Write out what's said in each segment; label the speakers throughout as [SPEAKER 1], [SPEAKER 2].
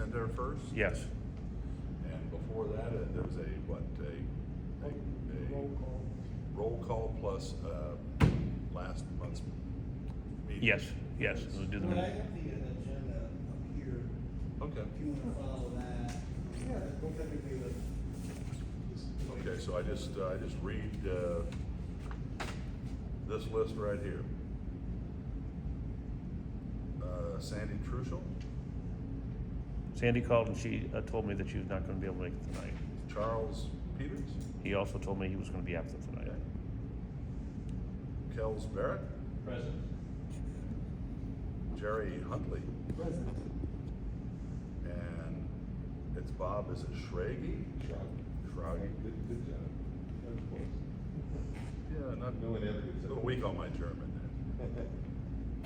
[SPEAKER 1] agenda first?
[SPEAKER 2] Yes.
[SPEAKER 1] And before that, there was a roll call plus, last month's meeting?
[SPEAKER 2] Yes, we'll do
[SPEAKER 3] Well, I
[SPEAKER 2] the,
[SPEAKER 3] got the agenda up here,
[SPEAKER 1] Okay,
[SPEAKER 3] if you wanna follow that. Yeah, we'll typically the.
[SPEAKER 1] okay, so I just read, this list right here. Sandy Truschel,
[SPEAKER 2] Sandy called and she told me that she was not gonna be able to make it tonight.
[SPEAKER 1] Charles Peters,
[SPEAKER 2] He also told me he was gonna be absent tonight.
[SPEAKER 1] Kels Barrett,
[SPEAKER 3] Present.
[SPEAKER 1] Jerry Huntley,
[SPEAKER 3] Present.
[SPEAKER 1] and it's Bob, is it Schragi? Schragi.
[SPEAKER 4] Good job.
[SPEAKER 1] Yeah, not,
[SPEAKER 4] No one ever
[SPEAKER 1] a
[SPEAKER 4] gets
[SPEAKER 1] little weak on my German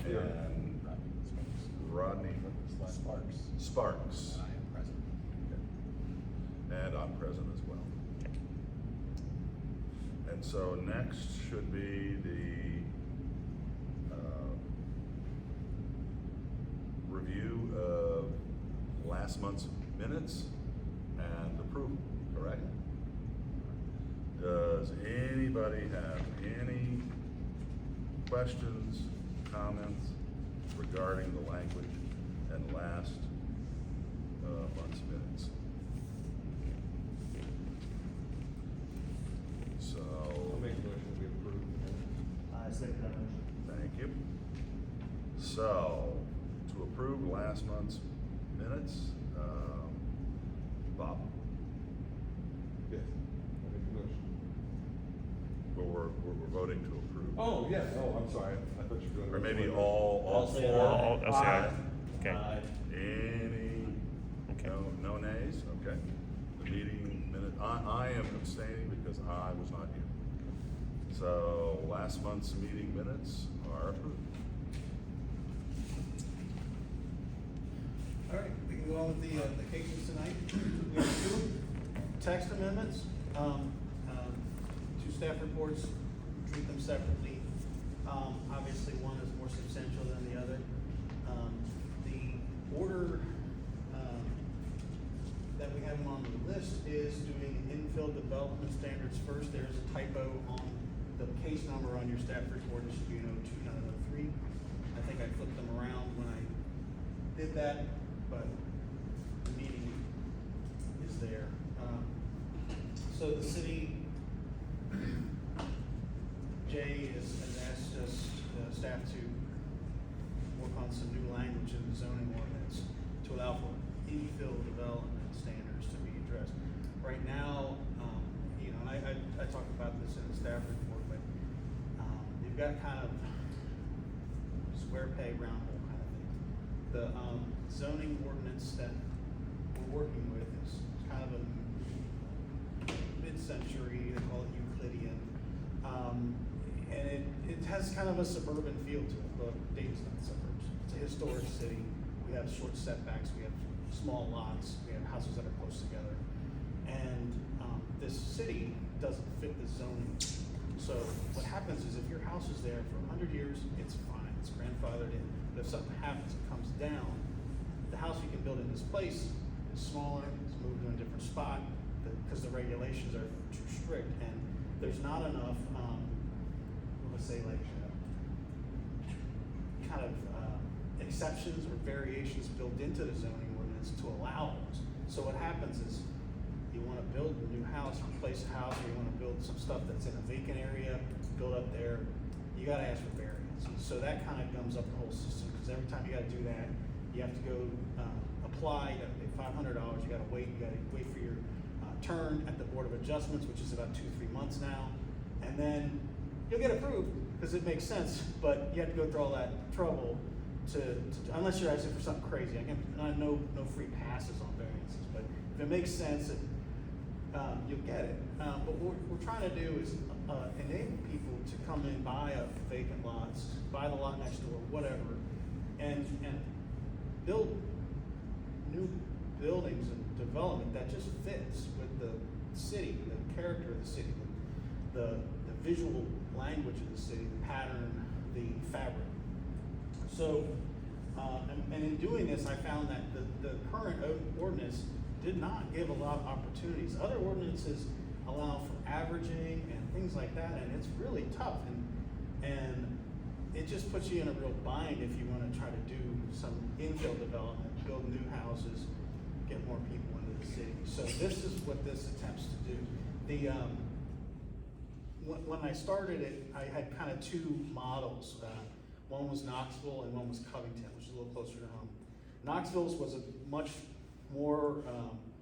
[SPEAKER 1] there. And Rodney Sparks.
[SPEAKER 5] I am present.
[SPEAKER 1] And I'm present as well. And so next should be the review of last month's minutes and approval, correct? Does anybody have any questions, comments regarding the language and last month's minutes? So,
[SPEAKER 4] I'll make a motion to approve.
[SPEAKER 3] I second that motion.
[SPEAKER 1] thank you. So, to approve last month's minutes, Bob,
[SPEAKER 4] Yes, I'll make a motion.
[SPEAKER 1] we're voting to approve.
[SPEAKER 4] Oh, yes, oh, I'm sorry, I thought you were doing.
[SPEAKER 1] Or maybe
[SPEAKER 4] it.
[SPEAKER 1] all
[SPEAKER 3] I'll say
[SPEAKER 1] four?
[SPEAKER 3] aye.
[SPEAKER 2] I'll say aye. Okay.
[SPEAKER 1] Any,
[SPEAKER 2] Okay.
[SPEAKER 1] no nays? Okay. The meeting minute, I am abstaining because I was not here. So last month's meeting minutes are approved.
[SPEAKER 3] All right, we can go on with the cases tonight. We have two text amendments, two staff reports, treat them separately. Obviously, one is more substantial than the other. The order, that we have on the list is doing infill development standards first. There's a typo on the case number on your staff report. It should be an 02, not an 03. I think I flipped them around when I did that, but the meeting is there. So the city, Jay has asked us, staff to work on some new language in the zoning ordinance to allow for infill development standards to be addressed. Right now, and I talked about this in the staff report, but, you've got kind of square peg, round hole kind of thing. The, zoning ordinance that we're working with is kind of a mid-century, they call it Euclidean. And it has kind of a suburban feel to it, but Dayton's not the suburbs. It's a historic city. We have short setbacks, we have small lots, we have houses that are close together. And, this city doesn't fit the zoning. So what happens is if your house is there for 100 years, it's fine, it's grandfathered in. But if something happens, it comes down, the house you can build in this place is smaller, it's moved to a different spot, because the regulations are too strict, and there's not enough, let's say like, kind of, exceptions or variations built into the zoning ordinance to allow those. So what happens is, you wanna build a new house, replace a house, or you wanna build some stuff that's in a vacant area, build up there, you gotta ask for variance. So that kinda gums up the whole system, because every time you gotta do that, you have to go, apply, you gotta pay $500, you gotta wait for your, turn at the Board of Adjustments, which is about 2-3 months now, and then you'll get approved, because it makes sense, but you have to go through all that trouble to unless you're asking for something crazy. I know no free passes on variances, but if it makes sense, you'll get it. But what we're trying to do is enable people to come in, buy a vacant lots, buy the lot next door, whatever, and build new buildings and development that just fits with the city, the character of the city, the visual language of the city, the pattern, the fabric. So And in doing this, I found that the current ordinance did not give a lot of opportunities. Other ordinances allow for averaging and things like that, and it's really tough. And it just puts you in a real bind if you want to try to do some infill development, build new houses, get more people into the city. So this is what this attempts to do. When I started it, I had kind of two models. One was Knoxville and one was Covington, which is a little closer to home. Knoxville's was a much more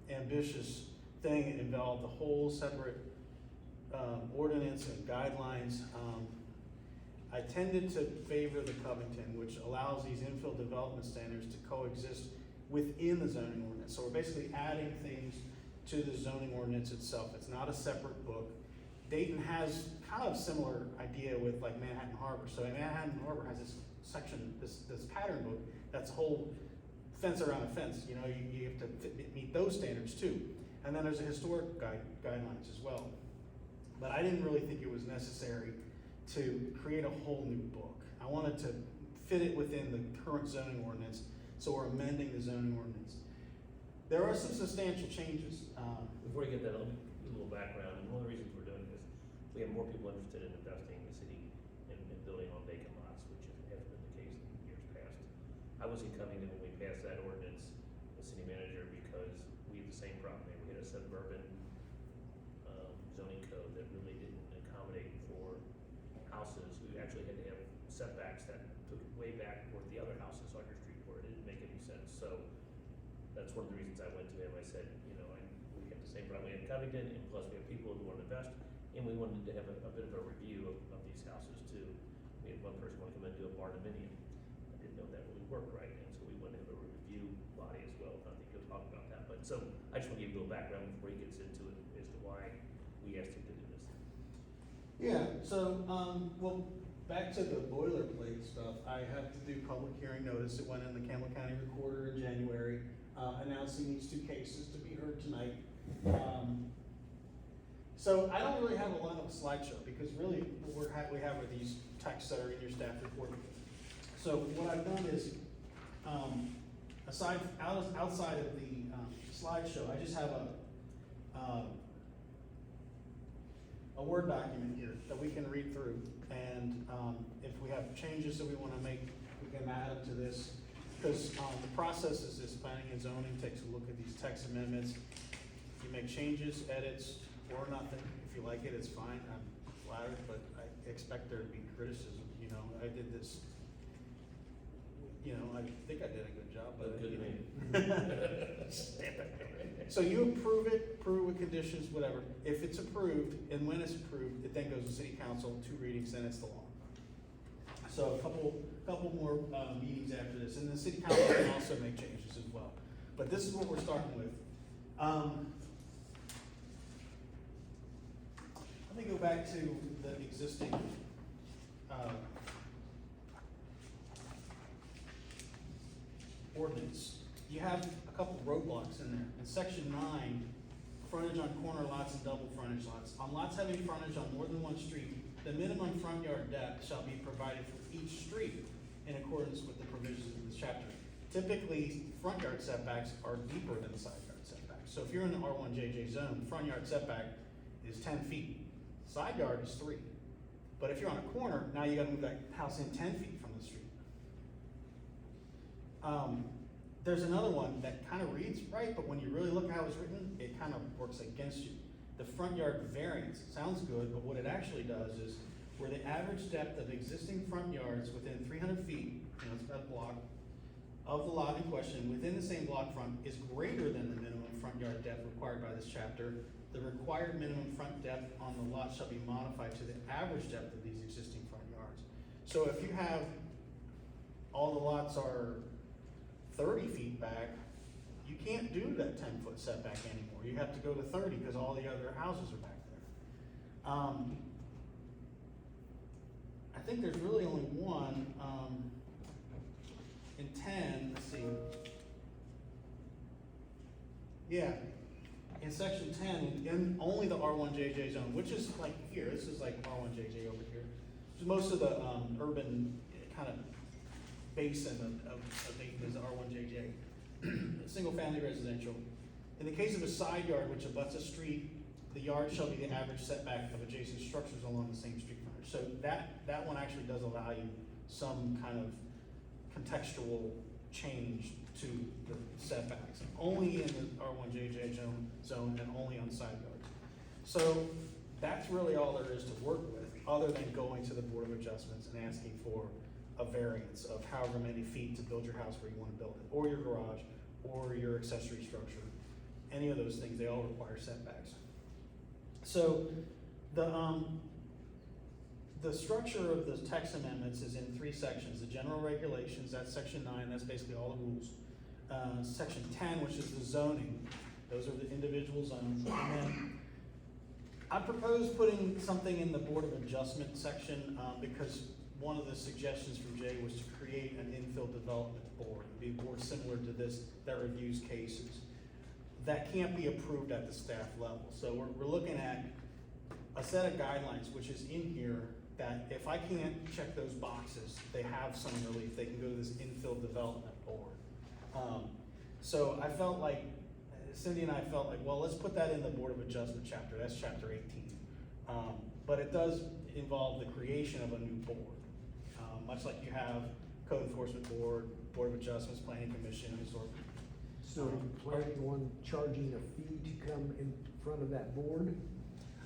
[SPEAKER 3] ambitious thing. It involved a whole separate ordinance and guidelines. I tended to favor the Covington, which allows these infill development standards to coexist within the zoning ordinance. So we're basically adding things to the zoning ordinance itself. It's not a separate book. Dayton has kind of similar idea with like Manhattan Harbor. So Manhattan Harbor has this section, this pattern book, that's a whole fence around a fence. You know, you have to meet those standards too. And then there's a historic guidelines as well. But I didn't really think it was necessary to create a whole new book. I wanted to fit it within the current zoning ordinance, so we're amending the zoning ordinance. There are some substantial changes.
[SPEAKER 2] Before you get that, let me give a little background, and one of the reasons we're doing this, we have more people interested in investing in the city and building on vacant lots, which has been the case in years past. I was in Covington when we passed that ordinance, the city manager, because we have the same problem there. We had a suburban zoning code that really didn't accommodate for houses. We actually had to have setbacks that took it way back where the other houses on your street were. It didn't make any sense. So that's one of the reasons I went to him. I said, you know, we have the same problem we had in Covington, and plus we have people who want to invest, and we wanted to have a bit of a review of these houses too. We had one person want to come in and do a barndominium. I didn't know that really worked right, and so we wanted to have a review body as well. I think he'll talk about that. But so I just want to give you a little background before he gets into it as to why we asked him to do this.
[SPEAKER 3] Yeah, so, well, back to the boilerplate stuff, I have to do public hearing notice. It went in the Campbell County Recorder in January, announcing these two cases to be heard tonight. So I don't really have a lot of a slideshow, because really what we have are these texts that are in your staff report. So what I've done is, outside of the slideshow, I just have a Word document here that we can read through, and if we have changes that we want to make, we can add them to this. Because the process is this: planning and zoning takes a look at these text amendments. You make changes, edits, or nothing. If you like it, it's fine. I'm flattered, but I expect there to be criticism. You know, I did this. You know, I think I did a good job, but
[SPEAKER 2] Good to me.
[SPEAKER 3] So you approve with conditions, whatever. If it's approved, and when it's approved, it then goes to city council, 2 readings, then it's the law. So a couple more meetings after this, and the city council can also make changes as well. But this is what we're starting with. Let me go back to the existing ordinance. You have a couple roadblocks in there. In section 9, frontage on corner lots and double frontage lots. On lots having frontage on more than one street, the minimum front yard depth shall be provided for each street in accordance with the provisions of this chapter. Typically, front yard setbacks are deeper than side yard setbacks. So if you're in the R1JJ zone, front yard setback is 10 feet. Side yard is 3. But if you're on a corner, now you gotta move that house in 10 feet from the street. There's another one that kind of reads right, but when you really look at how it's written, it kind of works against you. The front yard variance sounds good, but what it actually does is where the average depth of existing front yards within 300 feet, it's about a block, of the lot in question within the same block front is greater than the minimum front yard depth required by this chapter, the required minimum front depth on the lot shall be modified to the average depth of these existing front yards. So if you have, all the lots are 30 feet back, you can't do that 10-foot setback anymore. You have to go to 30 because all the other houses are back there. I think there's really only one, in 10, let's see. Yeah, in section 10, in only the R1JJ zone, which is like here, this is like R1JJ over here. Most of the urban kind of basin of Dayton is R1JJ, single-family residential. In the case of a side yard which abuts a street, the yard shall be the average setback of adjacent structures along the same street frontage. So that one actually does allow you some kind of contextual change to the setbacks, only in the R1JJ zone and only on side yards. So that's really all there is to work with, other than going to the Board of Adjustments and asking for a variance of however many feet to build your house where you want to build it, or your garage, or your accessory structure. Any of those things, they all require setbacks. So the structure of the text amendments is in 3 sections. The general regulations, that's section 9, that's basically all the rules. Section 10, which is the zoning, those are the individual zones. And then I propose putting something in the Board of Adjustment section, because one of the suggestions from Jay was to create an infill development board. It'd be a board similar to this that reviews cases. That can't be approved at the staff level. So we're looking at a set of guidelines, which is in here, that if I can't check those boxes, they have some relief. They can go to this infill development board. So I felt like, Cindy and I felt like, well, let's put that in the Board of Adjustment chapter. That's chapter 18. But it does involve the creation of a new board. Much like you have Code Enforcement Board, Board of Adjustments, Planning Commission, Historic.
[SPEAKER 5] So you planning on charging a fee to come in front of that board?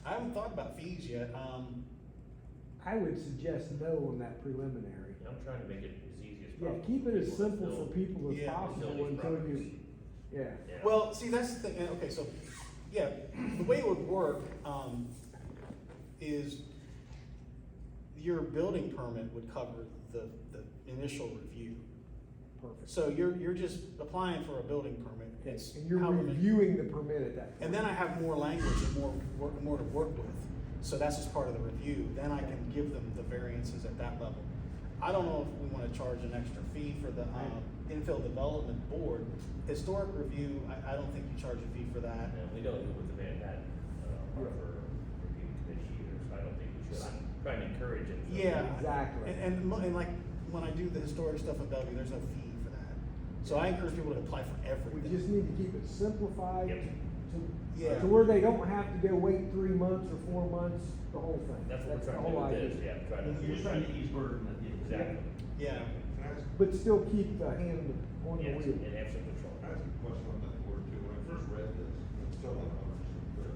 [SPEAKER 3] I haven't thought about fees yet.
[SPEAKER 5] I would suggest no on that preliminary.
[SPEAKER 2] I'm trying to make it as easy as
[SPEAKER 5] Yeah,
[SPEAKER 2] possible.
[SPEAKER 5] keep it as
[SPEAKER 2] People
[SPEAKER 5] simple
[SPEAKER 2] build-
[SPEAKER 5] for people as
[SPEAKER 3] Yeah.
[SPEAKER 5] possible
[SPEAKER 2] build these
[SPEAKER 5] until you,
[SPEAKER 2] properties.
[SPEAKER 5] yeah.
[SPEAKER 2] Yeah.
[SPEAKER 3] Well, see, that's the thing, okay, so, yeah, the way it would work, is your building permit would cover the initial review.
[SPEAKER 5] Perfect.
[SPEAKER 3] So you're just applying for a building permit. It's
[SPEAKER 5] And you're
[SPEAKER 3] however many-
[SPEAKER 5] reviewing the permit at that point.
[SPEAKER 3] And then I have more language and more to work with. So that's just part of the review. Then I can give them the variances at that level. I don't know if we wanna charge an extra fee for the, infill development board. Historic review, I don't think you charge a fee for that.
[SPEAKER 2] And we don't do it with the Manhattan, Harbor Review Committee either, so I don't think we should. I'm trying to encourage it.
[SPEAKER 3] Yeah.
[SPEAKER 5] Exactly.
[SPEAKER 3] And like, when I do the historic stuff in Bellevue, there's no fee for that. So I encourage people to apply for
[SPEAKER 5] We
[SPEAKER 3] everything.
[SPEAKER 5] just need to keep it simplified
[SPEAKER 2] Yep.
[SPEAKER 3] Yeah.
[SPEAKER 5] to where they don't have to go wait 3 months or 4 months, the whole thing.
[SPEAKER 2] That's what we're
[SPEAKER 5] the
[SPEAKER 2] trying to
[SPEAKER 5] whole
[SPEAKER 2] do with
[SPEAKER 5] idea.
[SPEAKER 2] this, yeah, trying to.
[SPEAKER 6] You're just trying to ease burden at the end.
[SPEAKER 2] Exactly.
[SPEAKER 3] Yeah.
[SPEAKER 4] Can I ask,
[SPEAKER 5] But still keep the hand on the
[SPEAKER 2] Yes,
[SPEAKER 5] wheel.
[SPEAKER 2] and have some control.
[SPEAKER 4] can I ask a question on that board too? When I first read this, I'm still not 100% clear.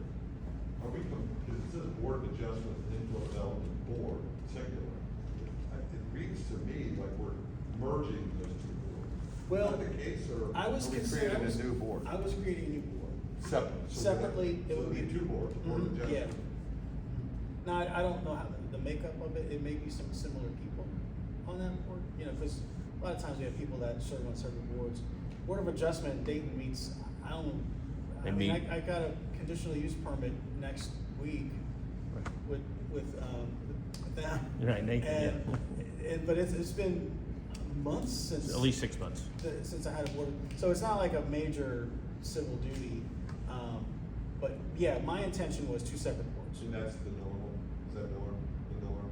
[SPEAKER 4] Are we, because it says Board of Adjustment Infill Development Board, singular. It reads to me like we're merging those two boards.
[SPEAKER 3] Well,
[SPEAKER 4] Is that the case, or?
[SPEAKER 3] I was
[SPEAKER 4] are we
[SPEAKER 3] considering.
[SPEAKER 4] creating a new board?
[SPEAKER 3] I was creating a new board.
[SPEAKER 4] Separate.
[SPEAKER 3] Separately, it would be.
[SPEAKER 4] two boards, Board of
[SPEAKER 3] Mhm,
[SPEAKER 4] Adjustment.
[SPEAKER 3] yeah. Now, I don't know how the makeup of it may be some similar people on that board, you know, cause a lot of times we have people that serve on several boards. Board of Adjustment in Dayton meets, I don't know,
[SPEAKER 2] They
[SPEAKER 3] I mean,
[SPEAKER 2] meet-
[SPEAKER 3] I got a conditional use permit next week with them.
[SPEAKER 2] Right, Nathan,
[SPEAKER 3] But it's been months since.
[SPEAKER 2] At least 6 months.
[SPEAKER 3] Since I had a board, so it's not like a major civil duty, but yeah, my intention was 2 separate boards.
[SPEAKER 4] And that's the normal, is that the norm?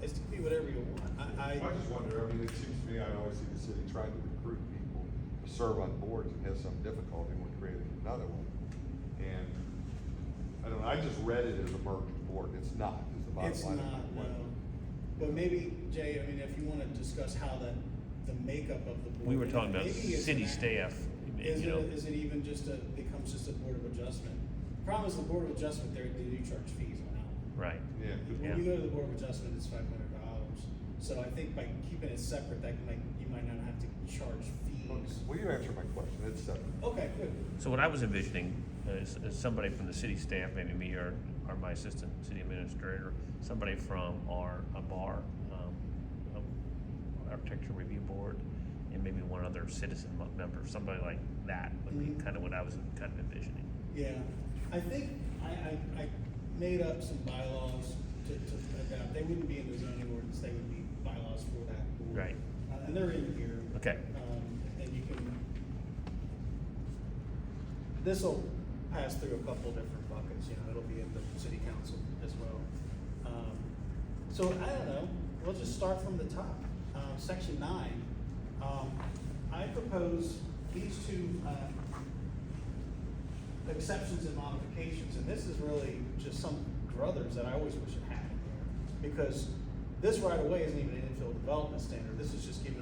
[SPEAKER 3] It's to be whatever you want,
[SPEAKER 4] I just wonder, I mean, it seems to me, I always see the city trying to recruit people to serve on boards and has some difficulty when creating another one. And, I don't know, I just read it as a merged board, it's not, is the bottom
[SPEAKER 3] It's
[SPEAKER 4] line.
[SPEAKER 3] not, no, but maybe, Jay, I mean, if you wanna discuss how the makeup of the board.
[SPEAKER 2] We were talking about
[SPEAKER 3] maybe it's
[SPEAKER 2] city
[SPEAKER 3] an-
[SPEAKER 2] staff,
[SPEAKER 3] Is
[SPEAKER 2] you know.
[SPEAKER 3] it even becomes just a Board of Adjustment? Problem is, the Board of Adjustment, they do charge fees on that one.
[SPEAKER 2] Right.
[SPEAKER 4] Yeah,
[SPEAKER 2] Yeah.
[SPEAKER 3] When you go to the Board of Adjustment, it's $500. So I think by keeping it separate, you might not have to charge fees.
[SPEAKER 4] well, you answered my question, it's separate.
[SPEAKER 3] Okay, good.
[SPEAKER 2] So what I was envisioning is somebody from the city staff, maybe me or my assistant city administrator, somebody from a bar, architecture review board, and maybe one other citizen member, somebody like that would be
[SPEAKER 3] Mhm.
[SPEAKER 2] kind of what I was kind of envisioning.
[SPEAKER 3] Yeah, I think I made up some bylaws to adapt. They wouldn't be in the zoning ordinance, they would be bylaws for that board.
[SPEAKER 2] Right.
[SPEAKER 3] And they're in here.
[SPEAKER 2] Okay.
[SPEAKER 3] And you can, this'll pass through a couple different buckets, you know, it'll be in the city council as well. So I don't know, we'll just start from the top. section 9, I propose these two, exceptions and modifications, and this is really just some druthers that I always wish it had in there. Because this right away isn't even an infill development standard, this is just giving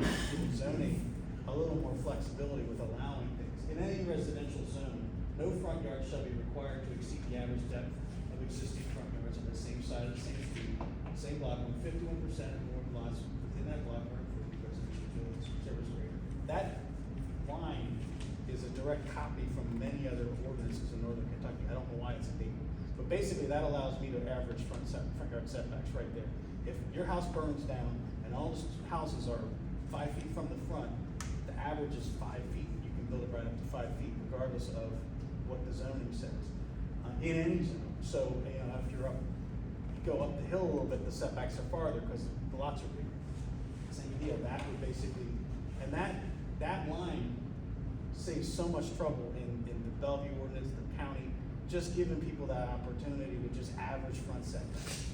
[SPEAKER 3] zoning a little more flexibility with allowing things. In any residential zone, no front yard shall be required to exceed the average depth of existing front yards on the same side of the same street, same block, when 51% of more lots within that block are improved residential buildings, whichever is greater. That line is a direct copy from many other ordinances in northern Kentucky. I don't know why it's a Dayton. But basically, that allows me to average front yard setbacks right there. If your house burns down and all the houses are 5 feet from the front, the average is 5 feet. You can build it right up to 5 feet, regardless of what the zoning says, in any zone. So, you know, if you're up, you go up the hill a little bit, the setbacks are farther because the lots are bigger. Same deal, that would basically, and that line saves so much trouble in the Bellevue ordinance, the county, just giving people that opportunity to just average front setbacks.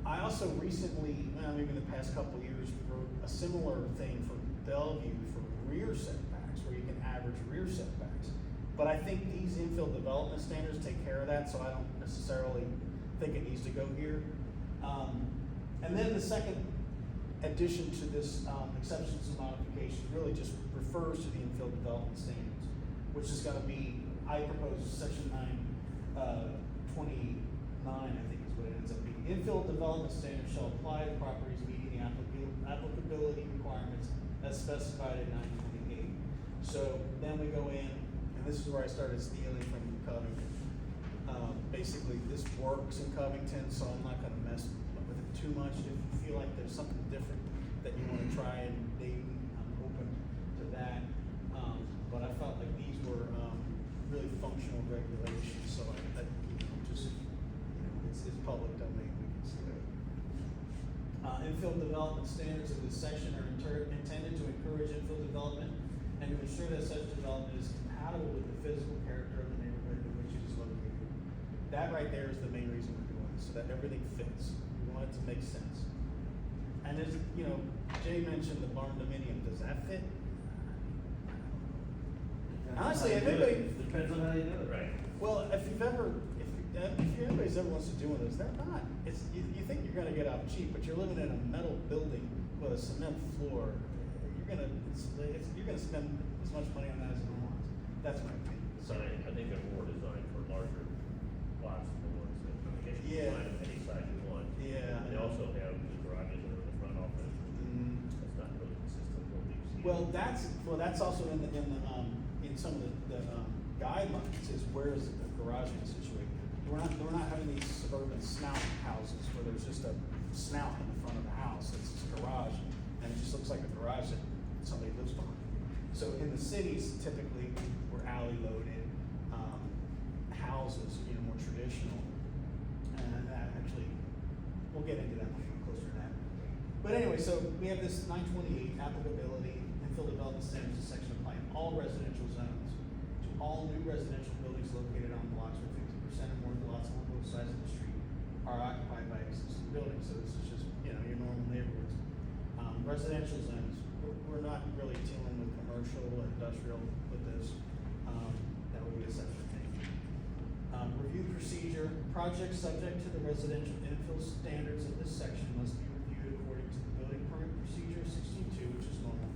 [SPEAKER 3] I also recently, well, maybe in the past couple of years, wrote a similar thing for Bellevue for rear setbacks, where you can average rear setbacks. But I think these infill development standards take care of that, so I don't necessarily think it needs to go here. And then the second addition to this exceptions and modifications really just refers to the infill development standards, which is gonna be, I propose section 929, I think is what it ends up being. Infill development standards shall apply to properties meeting the applicability requirements as specified in 928. So then we go in, and this is where I started stealing from Covington. Basically, this works in Covington, so I'm not gonna mess with it too much. If you feel like there's something different that you wanna try in Dayton, I'm open to that. But I felt like these were, really functional regulations, so I just, it's public domain, we can see that. Infill development standards of this section are intended to encourage infill development and to ensure that such development is compatible with the physical character of the neighborhood in which it is located. That right there is the main reason we're doing this, so that everything fits. We want it to make sense. And as, you know, Jay mentioned the barn dominium, does that fit? Honestly, if anybody,
[SPEAKER 6] Depends on how you do it.
[SPEAKER 2] Right.
[SPEAKER 3] well, if anybody's ever wants to do one of those, they're not. It's, you think you're gonna get out cheap, but you're living in a metal building with a cement floor. You're gonna spend as much money on that as anyone wants. That's my opinion.
[SPEAKER 2] So I think they're more designed for larger lots than the ones that, I guess you
[SPEAKER 3] Yeah.
[SPEAKER 2] can find them any size you want.
[SPEAKER 3] Yeah.
[SPEAKER 2] And they also have the garages that are in the front office. That's not really consistent with what we've seen.
[SPEAKER 3] That's also in some of the guidelines is where is the garage situated. We're not having these suburban snout houses where there's just a snout in the front of the house. It's just a garage, and it just looks like a garage that somebody lives behind. So in the cities, typically, we're alley loaded houses, more traditional. And that actually, we'll get into that when we get closer to that. But anyway, so we have this 928 applicability, infill development standards, a section applying all residential zones to all new residential buildings located on blocks where 50% or more of the lots on both sides of the street are occupied by existing buildings. So this is just, your normal neighborhoods. Residential zones, we're not really dealing with commercial or industrial with this. That would be a separate thing. Review procedure, projects subject to the residential infill standards of this section must be reviewed according to the building permit procedure 16.2, which is normal.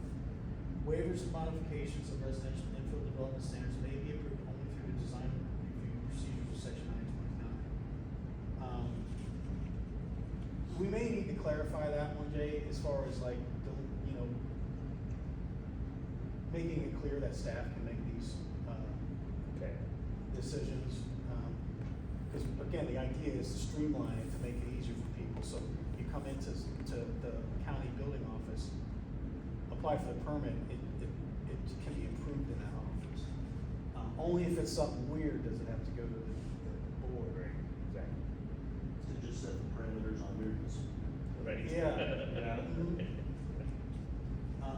[SPEAKER 3] Waivers and modifications of residential infill development standards may be approved only through the design review procedures of section 929. We may need to clarify that one, Jay, as far as making it clear that staff can make these,
[SPEAKER 2] Okay.
[SPEAKER 3] decisions. Because again, the idea is to streamline it, to make it easier for people. So you come into the county building office, apply for the permit, it can be approved in that office. Only if it's something weird does it have to go to the board.
[SPEAKER 2] Right, exactly.
[SPEAKER 6] To just set the parameters on weirdness.
[SPEAKER 2] Right.
[SPEAKER 3] Yeah.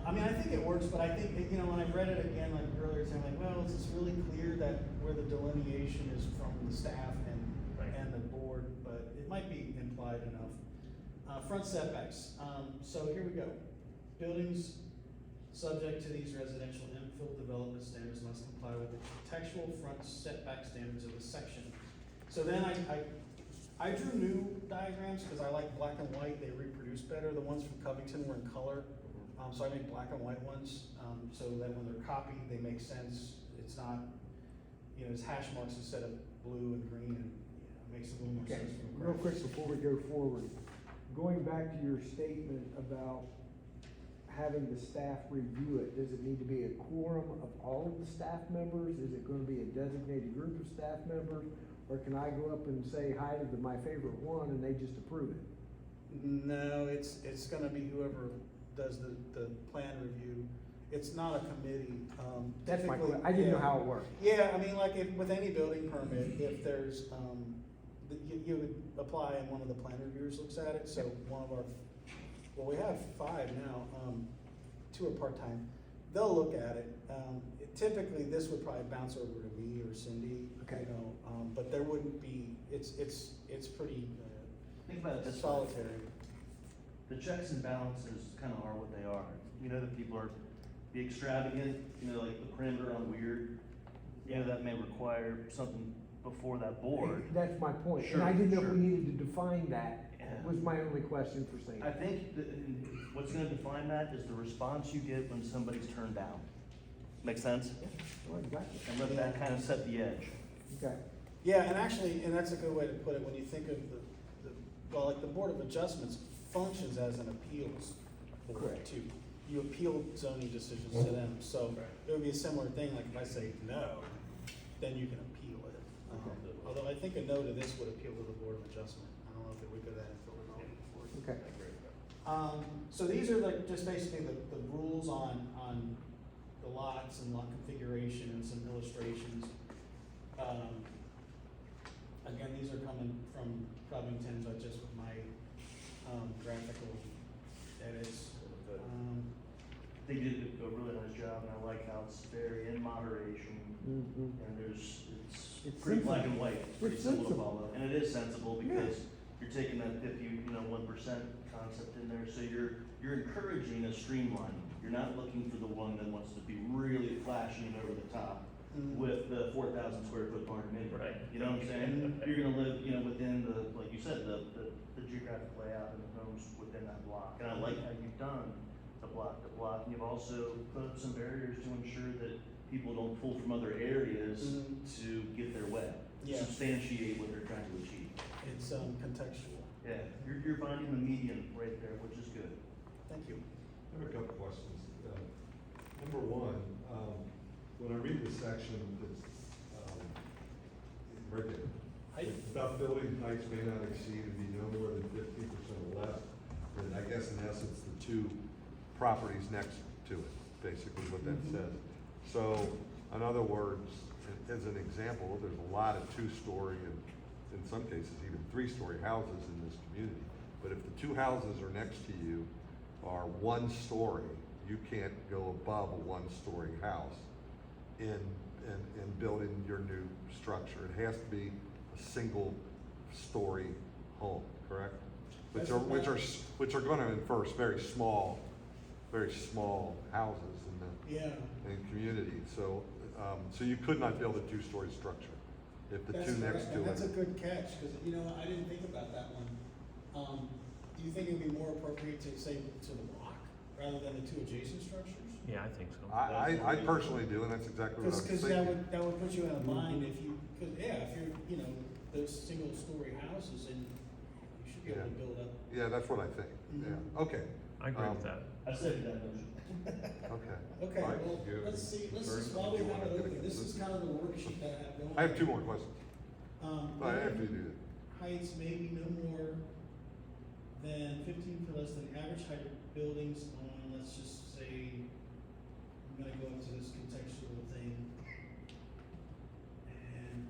[SPEAKER 3] I think it works, but I think, when I read it again, like earlier, I'm like, well, it's really clear that where the delineation is from the staff
[SPEAKER 2] Right.
[SPEAKER 3] and the board, but it might be implied enough. Front setbacks, so here we go. Buildings subject to these residential infill development standards must comply with the contextual front setback standards of the section. So then I drew new diagrams, cause I like black and white, they reproduce better. The ones from Covington were in color, so I made black and white ones, so that when they're copied, they make sense. It's not, you know, it's hash marks instead of blue and green, and it makes a little more
[SPEAKER 5] Okay,
[SPEAKER 3] sense from the
[SPEAKER 5] real quick
[SPEAKER 3] graphics.
[SPEAKER 5] before we go forward, going back to your statement about having the staff review it, does it need to be a quorum of all of the staff members? Is it gonna be a designated group of staff members? Or can I go up and say hi to my favorite one and they just approve it?
[SPEAKER 3] No, it's gonna be whoever does the plan review. It's not a committee,
[SPEAKER 5] That's my,
[SPEAKER 3] typically.
[SPEAKER 5] I didn't know
[SPEAKER 3] yeah.
[SPEAKER 5] how it worked.
[SPEAKER 3] Yeah, I mean, like, with any building permit, if there's, you would apply and one of the plan reviewers looks at it, so one of our, well, we have 5 now, 2 are part-time. They'll look at it. Typically, this would probably bounce over to me or Cindy,
[SPEAKER 5] Okay.
[SPEAKER 3] you know, but there wouldn't be, it's pretty
[SPEAKER 6] Think about it this way.
[SPEAKER 3] solitary.
[SPEAKER 6] The checks and balances kind of are what they are. You know that people are the extravagant, you know, like the perimeter on weird. You know, that may require something before that board.
[SPEAKER 5] That's my point, and
[SPEAKER 6] Sure,
[SPEAKER 5] I didn't know if
[SPEAKER 6] sure.
[SPEAKER 5] we needed to define that,
[SPEAKER 6] Yeah.
[SPEAKER 5] was my only question for saying.
[SPEAKER 6] I think that what's gonna define that is the response you get when somebody's turned down. Make sense?
[SPEAKER 5] Oh, exactly.
[SPEAKER 6] And let that kind of set the edge.
[SPEAKER 5] Okay,
[SPEAKER 3] Yeah, and actually, and that's a good way to put it, when you think of well, like the Board of Adjustments functions as an appeals board
[SPEAKER 5] Correct.
[SPEAKER 3] too. You appeal zoning decisions to them, so it would be a similar thing, like if I say no, then you can appeal it.
[SPEAKER 5] Okay.
[SPEAKER 3] Although I think a no to this would appeal to the Board of Adjustment. I don't know if it would go that until development before.
[SPEAKER 5] okay.
[SPEAKER 3] So these are like just basically the rules on the lots and lot configuration and some illustrations. Again, these are coming from Covington, but just with my graphical edits.
[SPEAKER 6] They did a really nice job, and I like how it's very in moderation,
[SPEAKER 5] Mhm.
[SPEAKER 6] and it's
[SPEAKER 5] It's
[SPEAKER 6] pretty black and
[SPEAKER 5] sensible.
[SPEAKER 6] white, it's pretty
[SPEAKER 5] It's
[SPEAKER 6] simple to
[SPEAKER 5] sensible.
[SPEAKER 6] follow, and it is sensible because you're taking that 1% concept in there, so you're encouraging a streamlining. You're not looking for the one that wants to be really flashing and over the top
[SPEAKER 3] Mhm.
[SPEAKER 6] with the 4,000 square foot condominium.
[SPEAKER 2] Right.
[SPEAKER 6] You know what I'm saying? You're gonna live, within the, like you said, the geographic layout and the homes within that block. And I like how you've done the block to block, and you've also put up some barriers to ensure that people don't pull from other areas
[SPEAKER 3] Mhm.
[SPEAKER 6] to get their way.
[SPEAKER 3] Yeah.
[SPEAKER 6] Substantiate what they're trying to achieve.
[SPEAKER 3] It's contextual.
[SPEAKER 6] Yeah, you're finding the median right there, which is good.
[SPEAKER 3] Thank you.
[SPEAKER 4] I have a couple questions. Number one, when I read the section that's, right there, it's about building heights may not exceed and be no more than 15% or less, and I guess in essence, the 2 properties next to it, basically what that
[SPEAKER 3] Mhm.
[SPEAKER 4] says. So, in other words, as an example, there's a lot of 2-story and in some cases even 3-story houses in this community. But if the 2 houses are next to you are 1 story, you can't go above a 1-story house in building your new structure. It has to be a single-story home, correct? Which are gonna infer very small houses
[SPEAKER 3] Yeah.
[SPEAKER 4] in community. So, so you could not build a 2-story structure if the
[SPEAKER 3] That's
[SPEAKER 4] 2 next
[SPEAKER 3] correct,
[SPEAKER 4] to
[SPEAKER 3] and that's a
[SPEAKER 4] it.
[SPEAKER 3] good catch, because, I didn't think about that one. Do you think it'd be more appropriate to say to the block, rather than the 2 adjacent structures?
[SPEAKER 2] Yeah, I think so.
[SPEAKER 4] I personally do, and that's exactly what I was
[SPEAKER 3] Because
[SPEAKER 4] thinking.
[SPEAKER 3] that would put you in a bind if you, if you're, those single-story houses, and you should be able to
[SPEAKER 4] Yeah.
[SPEAKER 3] build up.
[SPEAKER 4] Yeah, that's what I think, yeah,
[SPEAKER 3] Mhm.
[SPEAKER 4] okay.
[SPEAKER 2] I agree with
[SPEAKER 4] Um,
[SPEAKER 2] that.
[SPEAKER 6] I second that motion.
[SPEAKER 4] Okay.
[SPEAKER 3] Okay,
[SPEAKER 4] Mike,
[SPEAKER 3] well,
[SPEAKER 4] do you have
[SPEAKER 3] let's see,
[SPEAKER 4] any
[SPEAKER 3] let's
[SPEAKER 4] concerns?
[SPEAKER 3] just, while we
[SPEAKER 4] Do you
[SPEAKER 3] have
[SPEAKER 4] wanna
[SPEAKER 3] it
[SPEAKER 4] get
[SPEAKER 3] open, this is kind of the worksheet that I have going.
[SPEAKER 4] I have 2 more questions, but I have to do that.
[SPEAKER 3] Heights may be no more than 15 feet less than average height of buildings on, let's just say, I'm gonna go up to this contextual thing. And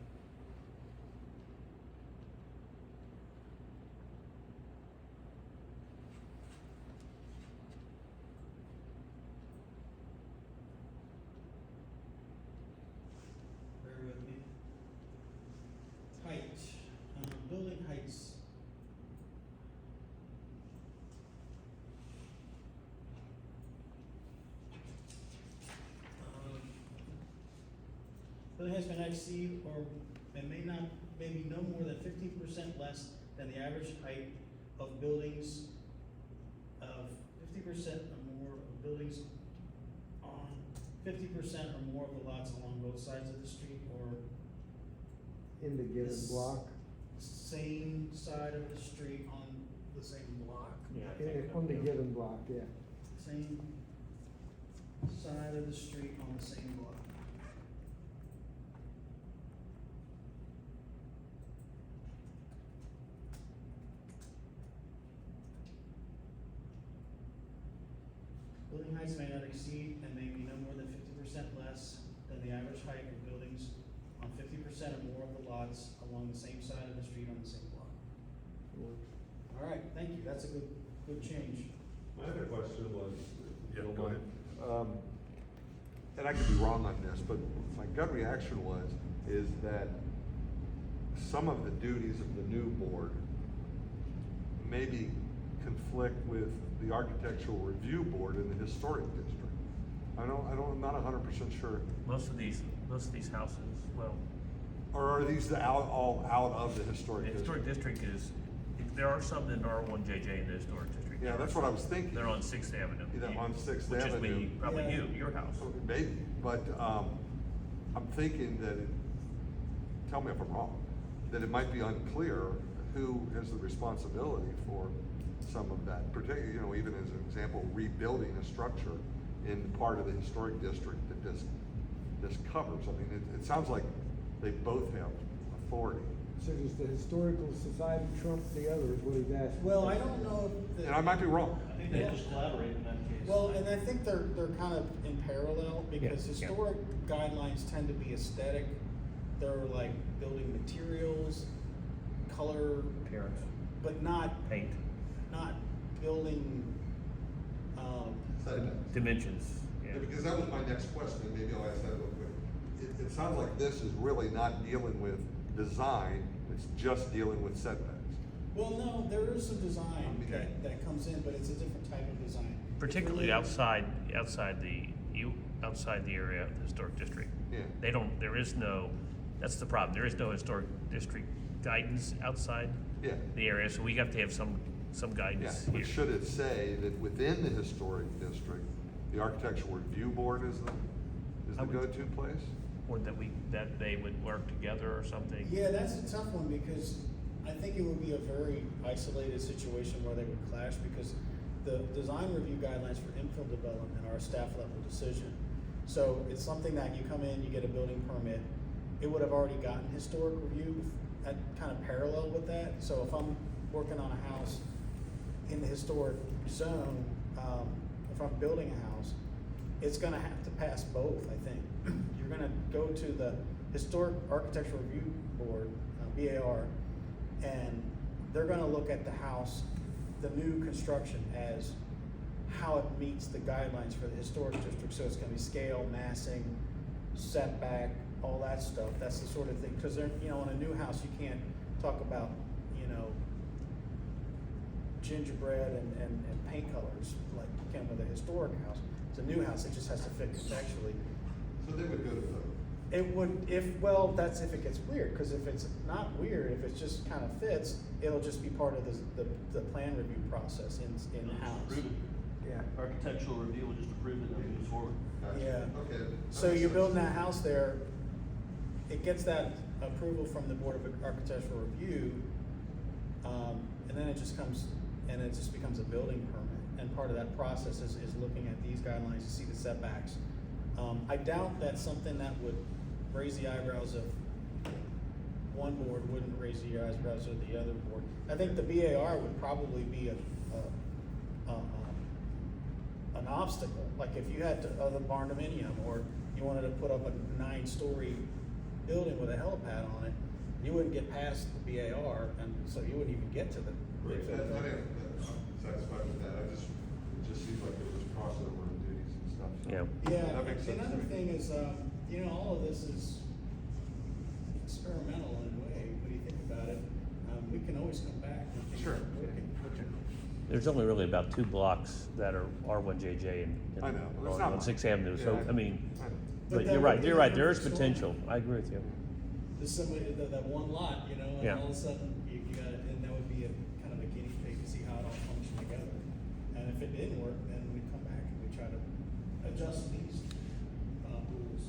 [SPEAKER 3] bear with me. Height, building heights. building heights may not exceed or may not, maybe no more than 15% less than the average height of buildings of 50% or more of buildings on 50% or more of the lots along both sides of the street or
[SPEAKER 5] In the given
[SPEAKER 3] This-
[SPEAKER 5] block,
[SPEAKER 3] same side of the street on the same block.
[SPEAKER 2] Yeah, I think
[SPEAKER 5] on the
[SPEAKER 2] so.
[SPEAKER 5] given block, yeah.
[SPEAKER 3] Same side of the street on the same block. Building heights may not exceed and may be no more than 50% less than the average height of buildings on 50% or more of the lots along the same side of the street on the same block. All right, thank you, that's a good change.
[SPEAKER 4] My other question was, if
[SPEAKER 1] Yeah,
[SPEAKER 4] you don't
[SPEAKER 1] go
[SPEAKER 4] mind, and I could be wrong on this, but my gut reaction is that some of the duties of the new board maybe conflict with the architectural review board in the historic district. I'm not 100% sure.
[SPEAKER 2] Most of these houses, well,
[SPEAKER 4] Or are these all out of the historic
[SPEAKER 2] the
[SPEAKER 4] district?
[SPEAKER 2] historic district is, there are some that are one JJ in the historic district.
[SPEAKER 4] Yeah, that's what I was thinking.
[SPEAKER 2] They're on Sixth Avenue.
[SPEAKER 4] Either on Sixth
[SPEAKER 2] Which
[SPEAKER 4] Avenue.
[SPEAKER 2] is probably
[SPEAKER 3] Yeah.
[SPEAKER 2] your house.
[SPEAKER 4] Maybe, but I'm thinking that, tell me if I'm wrong, that it might be unclear who has the responsibility for some of that, particularly, even as an example, rebuilding a structure in part of the historic district that this covers. I mean, it sounds like they both have authority.
[SPEAKER 5] So does the historical society trump the other, is what he's asking?
[SPEAKER 3] Well, I don't know if.
[SPEAKER 4] And I might be wrong.
[SPEAKER 6] I think they just collaborate in that case.
[SPEAKER 3] Well, and I think they're kind of in parallel, because
[SPEAKER 2] Yeah, yeah.
[SPEAKER 3] historic guidelines tend to be aesthetic. They're like building materials, color,
[SPEAKER 2] Appearance,
[SPEAKER 3] but not
[SPEAKER 2] paint,
[SPEAKER 3] building,
[SPEAKER 2] dimensions, yeah.
[SPEAKER 4] Yeah, because that was my next question, and maybe I'll ask that real quick. It sounds like this is really not dealing with design, it's just dealing with setbacks.
[SPEAKER 3] well, no, there is some design
[SPEAKER 4] Okay.
[SPEAKER 3] that comes in, but it's a different type of design.
[SPEAKER 2] Particularly
[SPEAKER 3] It's
[SPEAKER 2] outside the area of the historic district.
[SPEAKER 4] Yeah.
[SPEAKER 2] There is no, that's the problem, there is no historic district guidance outside
[SPEAKER 4] Yeah.
[SPEAKER 2] the area, so we have to have some
[SPEAKER 4] Yeah,
[SPEAKER 2] guidance
[SPEAKER 4] but
[SPEAKER 2] here.
[SPEAKER 4] should it say that within the historic district, the architectural review board is
[SPEAKER 2] I
[SPEAKER 4] the
[SPEAKER 2] would-
[SPEAKER 4] go-to place?
[SPEAKER 2] Or that they would work together or something.
[SPEAKER 3] Yeah, that's a tough one, because I think it would be a very isolated situation where they would clash, because the design review guidelines for infill development are a staff level decision. So it's something that you come in, you get a building permit, it would have already gotten historic review at kind of parallel with that. So if I'm working on a house in the historic zone, if I'm building a house, it's gonna have to pass both, I think. You're gonna go to the Historic Architectural Review Board, BAR, and they're gonna look at the house, the new construction, as how it meets the guidelines for the historic district. So it's gonna be scale, massing, setback, all that stuff. That's the sort of thing, because they're, on a new house, you can't talk about, gingerbread and paint colors like you can with a historic house. It's a new house, it just has to fit contextually.
[SPEAKER 4] So they would go to the,
[SPEAKER 3] It would, that's if it gets weird, because if it's not weird, if it just kind of fits, it'll just be part of the plan review process
[SPEAKER 6] They'll just
[SPEAKER 3] in-house.
[SPEAKER 6] approve it.
[SPEAKER 5] Yeah.
[SPEAKER 6] Architectural review will just approve it and it moves forward.
[SPEAKER 4] gotcha.
[SPEAKER 3] Yeah.
[SPEAKER 4] Okay. that
[SPEAKER 3] So
[SPEAKER 4] makes
[SPEAKER 3] you're
[SPEAKER 4] sense.
[SPEAKER 3] building that house there, it gets that approval from the Board of Architectural Review, and then it just becomes a building permit. And part of that process is looking at these guidelines to see the setbacks. I doubt that's something that would raise the eyebrows of one board, wouldn't raise the eyebrows of the other board. I think the BAR would probably be an obstacle. Like if you had a barn dominium, or you wanted to put up a 9-story building with a helipad on it, you wouldn't get past the BAR, and so you wouldn't even get to the.
[SPEAKER 4] Right, I'm satisfied with that, it just seems like there was crossover in duties and stuff, so.
[SPEAKER 2] Yeah.
[SPEAKER 3] Yeah,
[SPEAKER 4] That makes sense to
[SPEAKER 3] another
[SPEAKER 4] me.
[SPEAKER 3] thing is, all of this is experimental in a way, when you think about it. We can always come back and think
[SPEAKER 4] Sure.
[SPEAKER 3] about working.
[SPEAKER 2] There's only really about 2 blocks that are R1JJ
[SPEAKER 4] I know, there's
[SPEAKER 2] on
[SPEAKER 4] not much.
[SPEAKER 2] 6th Avenue, so,
[SPEAKER 4] Yeah.
[SPEAKER 2] I mean,
[SPEAKER 4] I know.
[SPEAKER 2] But
[SPEAKER 3] that
[SPEAKER 2] you're
[SPEAKER 3] would
[SPEAKER 2] right,
[SPEAKER 3] be
[SPEAKER 2] you're
[SPEAKER 3] the
[SPEAKER 2] right, there is
[SPEAKER 3] perfect
[SPEAKER 2] potential,
[SPEAKER 3] storm.
[SPEAKER 2] I agree with you.
[SPEAKER 3] There's somebody, that one lot, you know, and
[SPEAKER 2] Yeah.
[SPEAKER 3] all of a sudden, you gotta, and that would be a kind of a guinea pig to see how it all functions together. And if it didn't work, then we come back and we try to adjust these, rules.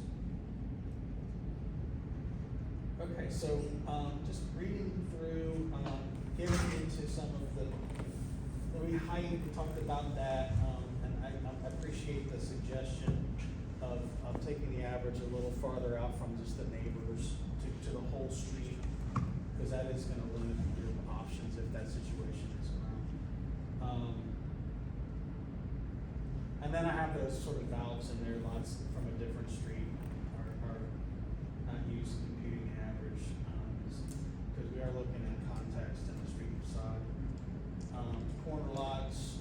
[SPEAKER 3] Okay, so, just reading through, getting into some of the height, we talked about that, and I appreciate the suggestion of taking the average a little farther out from just the neighbors to the whole street, because that is gonna limit your options if that situation is around. And then I have those sort of valves in there, lots from a different street are not used in computing the average, because we are looking at context and the street side. Corner lots,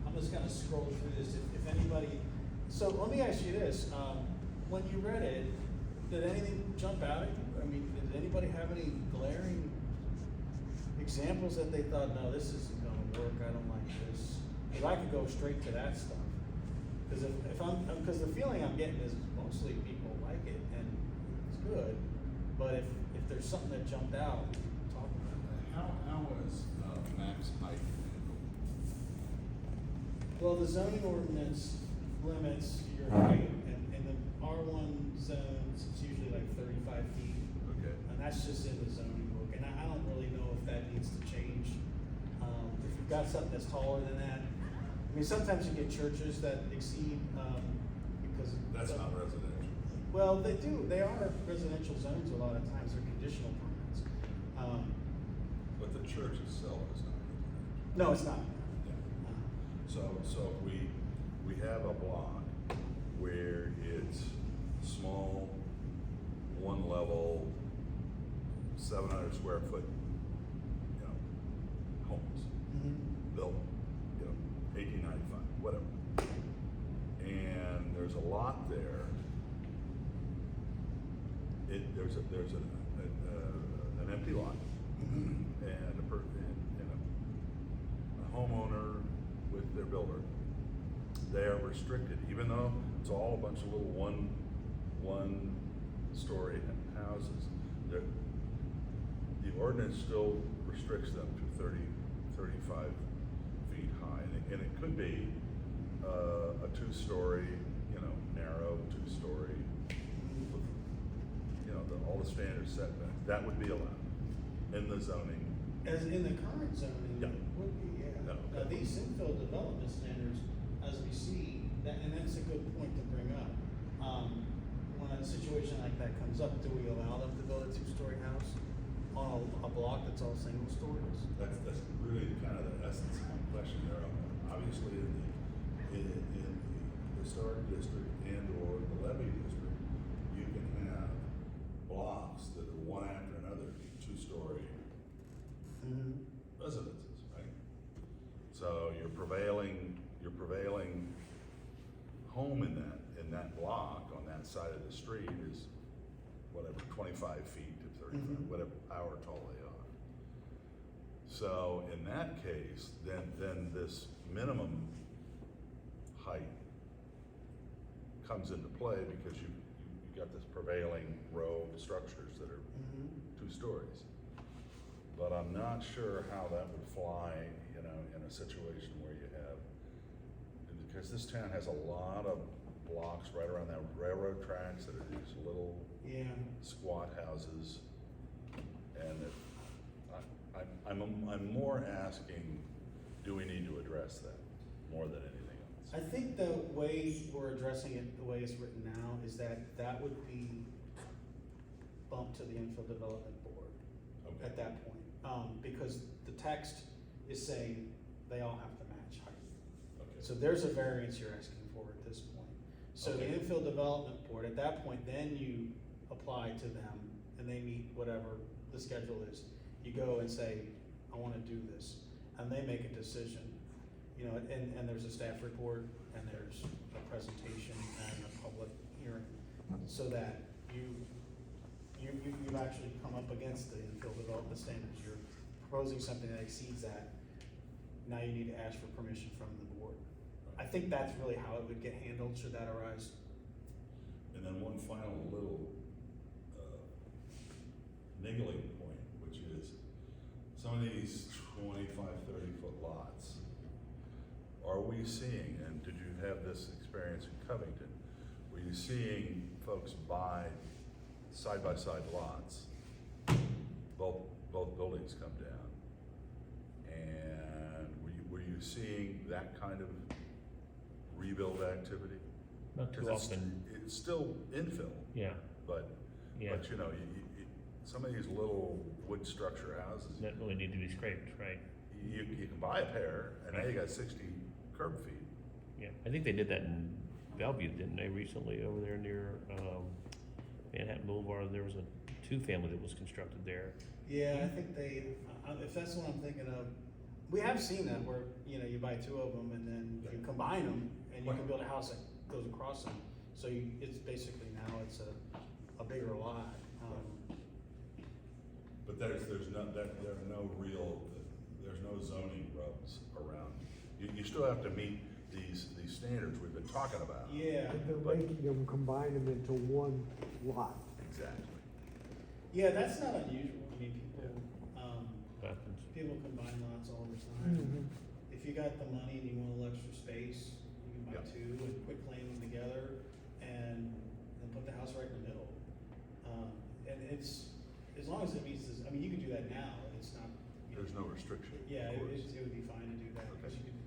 [SPEAKER 3] I'm just gonna scroll through this, if anybody, so let me ask you this, when you read it, did anything jump out at you? I mean, did anybody have any glaring examples that they thought, no, this isn't gonna work, I don't like this? Cause I could go straight to that stuff, cause cause the feeling I'm getting is mostly people like it and it's good, but if there's something that jumped out, we can talk about that.
[SPEAKER 1] How is, max height handled?
[SPEAKER 3] Well, the zoning ordinance limits your height, and in the R1 zones, it's usually like 35 feet.
[SPEAKER 1] Okay.
[SPEAKER 3] And that's just in the zoning book, and I don't really know if that needs to change. If you've got something that's taller than that, I mean, sometimes you get churches that exceed, because.
[SPEAKER 1] That's not residential.
[SPEAKER 3] Well, they are residential zones a lot of times, they're conditional permits.
[SPEAKER 1] But the church itself is not residential.
[SPEAKER 3] No, it's not.
[SPEAKER 1] Yeah. So we have a block where it's small, one level, 700 square foot, you know, homes built, you know, 1895, whatever. And there's a lot there. There's an empty lot, and a homeowner with their builder. They are restricted, even though it's all a bunch of little one-story houses. The ordinance still restricts them to 35 feet high, and it could be a two-story, you know, narrow two-story, with, you know, all the standard setbacks. That would be allowed in the zoning.
[SPEAKER 3] As in the current zoning,
[SPEAKER 1] Yeah.
[SPEAKER 3] it would be, yeah.
[SPEAKER 1] No,
[SPEAKER 3] Now,
[SPEAKER 1] okay.
[SPEAKER 3] these infill development standards, as we see, and that's a good point to bring up. When a situation like that comes up, do we allow them to build a two-story house on a block that's all single stories?
[SPEAKER 1] That's really kind of the essence of my question there. Obviously, in the historic district and or the levy district, you can have blocks that are one after another, two-story residences, right? So your prevailing home in that block on that side of the street is whatever, 25 feet to 35, whatever, however tall they are. So in that case, then this minimum height comes into play because you got this prevailing row of structures that are 2 stories. But I'm not sure how that would fly, you know, in a situation where you have, because this town has a lot of blocks right around that railroad tracks that are these little
[SPEAKER 3] Yeah.
[SPEAKER 1] squat houses. And I'm more asking, do we need to address that more than anything else?
[SPEAKER 3] I think the way we're addressing it, the way it's written now, is that would be bumped to the infill development board
[SPEAKER 1] Okay.
[SPEAKER 3] at that point. Because the text is saying they all have to match height.
[SPEAKER 1] Okay.
[SPEAKER 3] So there's a variance you're asking for at this point. So the
[SPEAKER 1] Okay.
[SPEAKER 3] infill development board, at that point, then you apply to them and they meet whatever the schedule is. You go and say, I wanna do this, and they make a decision. You know, and there's a staff report and there's a presentation and a public hearing, so that you've actually come up against the infill development standards. You're proposing something that exceeds that. Now you need to ask for permission from the board. I think that's really how it would get handled, should that arise.
[SPEAKER 1] And then one final little niggling point, which is some of these 25, 30-foot lots, are we seeing, and did you have this experience in Covington, were you seeing folks buy side-by-side lots, both buildings come down, and were you seeing that kind of rebuild activity?
[SPEAKER 2] Not too
[SPEAKER 1] 'Cause
[SPEAKER 2] often,
[SPEAKER 1] it's still infill,
[SPEAKER 2] yeah,
[SPEAKER 1] but
[SPEAKER 2] yeah,
[SPEAKER 1] you know, some of these little wood structure houses,
[SPEAKER 2] that really need to be scraped, right?
[SPEAKER 1] you can buy a pair, and now you got 60 curb feet.
[SPEAKER 2] Yeah, I think they did that in Bellevue, didn't they, recently, over there near, Manhattan Boulevard, there was a two-family that was constructed there.
[SPEAKER 3] Yeah, I think they, if that's what I'm thinking of, we have seen that where, you know, you buy two of them and then you combine them and you can build a house that goes across them. So it's basically now it's a bigger lot.
[SPEAKER 1] But there's no zoning rubs around. You still have to meet these standards we've been talking about.
[SPEAKER 3] Yeah,
[SPEAKER 5] But they're making them combine them into one lot.
[SPEAKER 1] Exactly.
[SPEAKER 3] yeah, that's not unusual. I mean,
[SPEAKER 2] Happens.
[SPEAKER 3] people combine lots all the time.
[SPEAKER 5] Mhm.
[SPEAKER 3] If you got the money and you want a little extra space, you can buy
[SPEAKER 1] Yep.
[SPEAKER 3] two and quick claim them together and put the house right in the middle. And it's, as long as it meets this, I mean, you could do that now, it's not. you know,
[SPEAKER 1] There's no restriction.
[SPEAKER 3] Yeah,
[SPEAKER 1] of course.
[SPEAKER 3] it would be fine to do that, because
[SPEAKER 1] Okay.
[SPEAKER 3] you could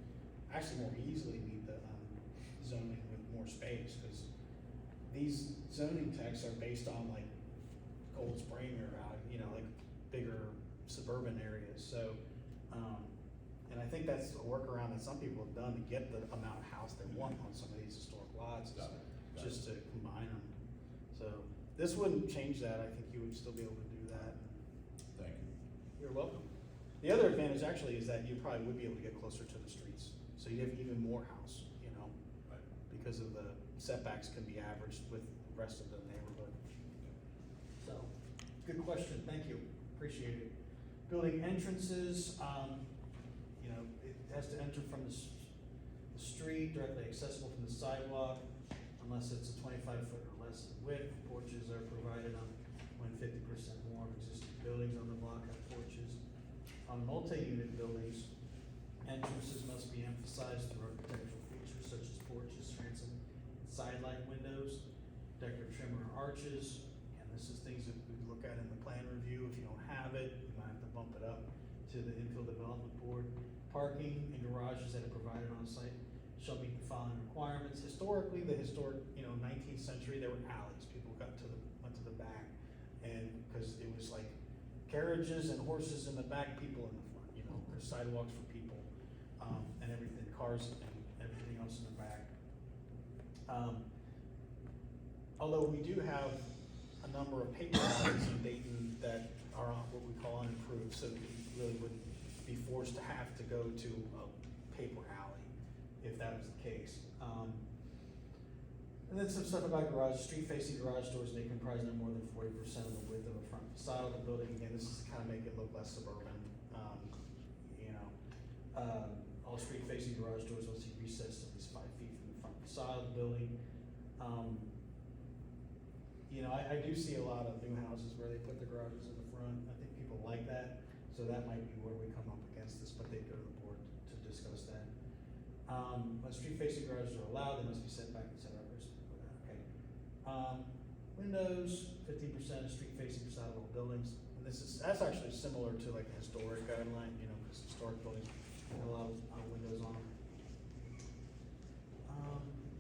[SPEAKER 3] actually more easily meet the, zoning with more space, because these zoning texts are based on like Cold Spring or, like bigger suburban areas, so, and I think that's a workaround that some people have done to get the amount of house they want on some of these historic lots, is
[SPEAKER 1] Got it. Got
[SPEAKER 3] just to combine them. So, this wouldn't change that, I think you would still be able to do that.
[SPEAKER 1] Thank you.
[SPEAKER 3] You're welcome. The other advantage actually is that you probably would be able to get closer to the streets, so you have even more house,
[SPEAKER 1] Right.
[SPEAKER 3] because of the setbacks can be averaged with the rest of the neighborhood. So, good question, thank you, appreciate it. Building entrances, it has to enter from the street, directly accessible from the sidewalk, unless it's a 25-foot or less in width. Porches are provided on when 50% more of existing buildings on the block have porches. On multi-unit buildings, entrances must be emphasized through architectural features such as porches, transom, and sidelight windows, decorative trim or arches. And this is things that we look at in the plan review. If you don't have it, you might have to bump it up to the infill development board. Parking and garages that are provided on site shall meet the following requirements. Historically, the 19th century, there were alleys. People went to the back, and because it was like carriages and horses in the back, people in the front. There's sidewalks for people, and everything, cars and everything else in the back. Although we do have a number of paper alleys in Dayton that are on what we call unimproved, so you really wouldn't be forced to have to go to a paper alley if that was the case. And then some stuff about garages. Street-facing garage doors may comprise no more than 40% of the width of a front facade of the building. Again, this is to kind of make it look less suburban. All street-facing garage doors must be recessed at least 5 feet from the front facade of the building. I do see a lot of new houses where they put the garages in the front. I think people like that, so that might be where we come up against this, but they go to the board to discuss that. When street-facing garages are allowed, they must be set back and set up. Okay. Windows, 15% of street-facing facade of all buildings. And that's actually similar to like a historic guideline, because historic buildings have a lot of windows on them.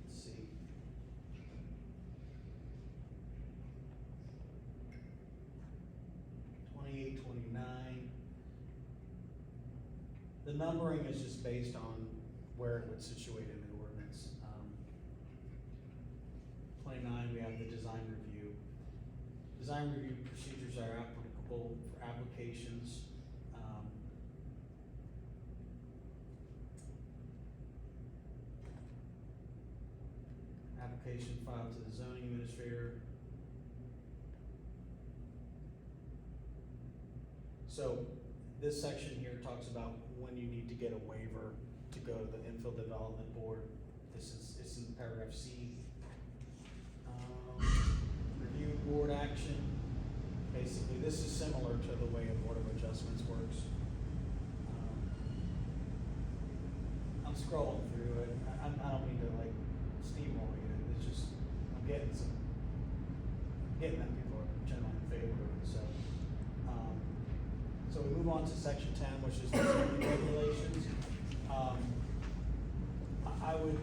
[SPEAKER 3] Let's see. The numbering is just based on where it would situate in the ordinance. 29, we have the design review. Design review procedures are applicable for applications. Application filed to the zoning administrator. So this section here talks about when you need to get a waiver to go to the infill development board. It's in paragraph C. Review board action. Basically, this is similar to the way a board of adjustments works. I'm scrolling through it. I don't mean to like steamroll you. It's just, I'm getting that people are generally in favor of it, so. So we move on to section 10, which is the zoning regulations. I would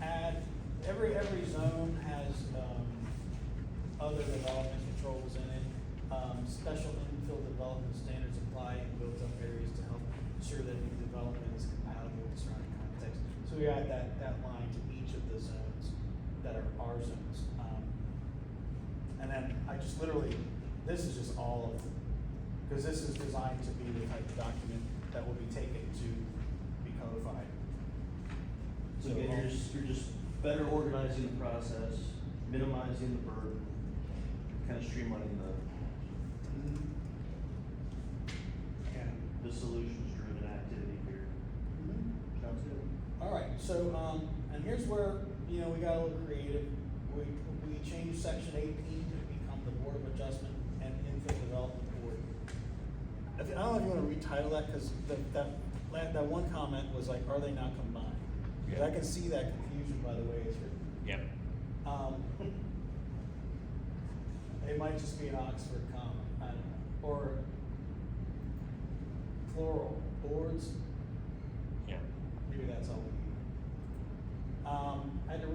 [SPEAKER 3] add, every zone has, other development controls in it. Special infill development standards apply in built-up areas to help ensure that new development is compatible with the surrounding context. So we add that line to each of the zones that are our zones. And then I just literally, this is just all of them, because this is designed to be the type of document that will be taken to be codified.
[SPEAKER 6] So again, you're just better organizing the process, minimizing the burden, kind of streamlining
[SPEAKER 3] Yeah.
[SPEAKER 6] the solutions-driven activity here. Sounds good.
[SPEAKER 3] All right, so, and here's where, we got a little creative. We changed section 18 to become the Board of Adjustment and Infill Development Board. I don't know if you wanna retitle that, cause that one comment was like, are they now combined? But I can see that confusion by the way it's written.
[SPEAKER 2] Yep.
[SPEAKER 3] It might just be an Oxford comma, I don't know, or plural, boards,
[SPEAKER 2] Yeah.
[SPEAKER 3] maybe that's all we need. I had to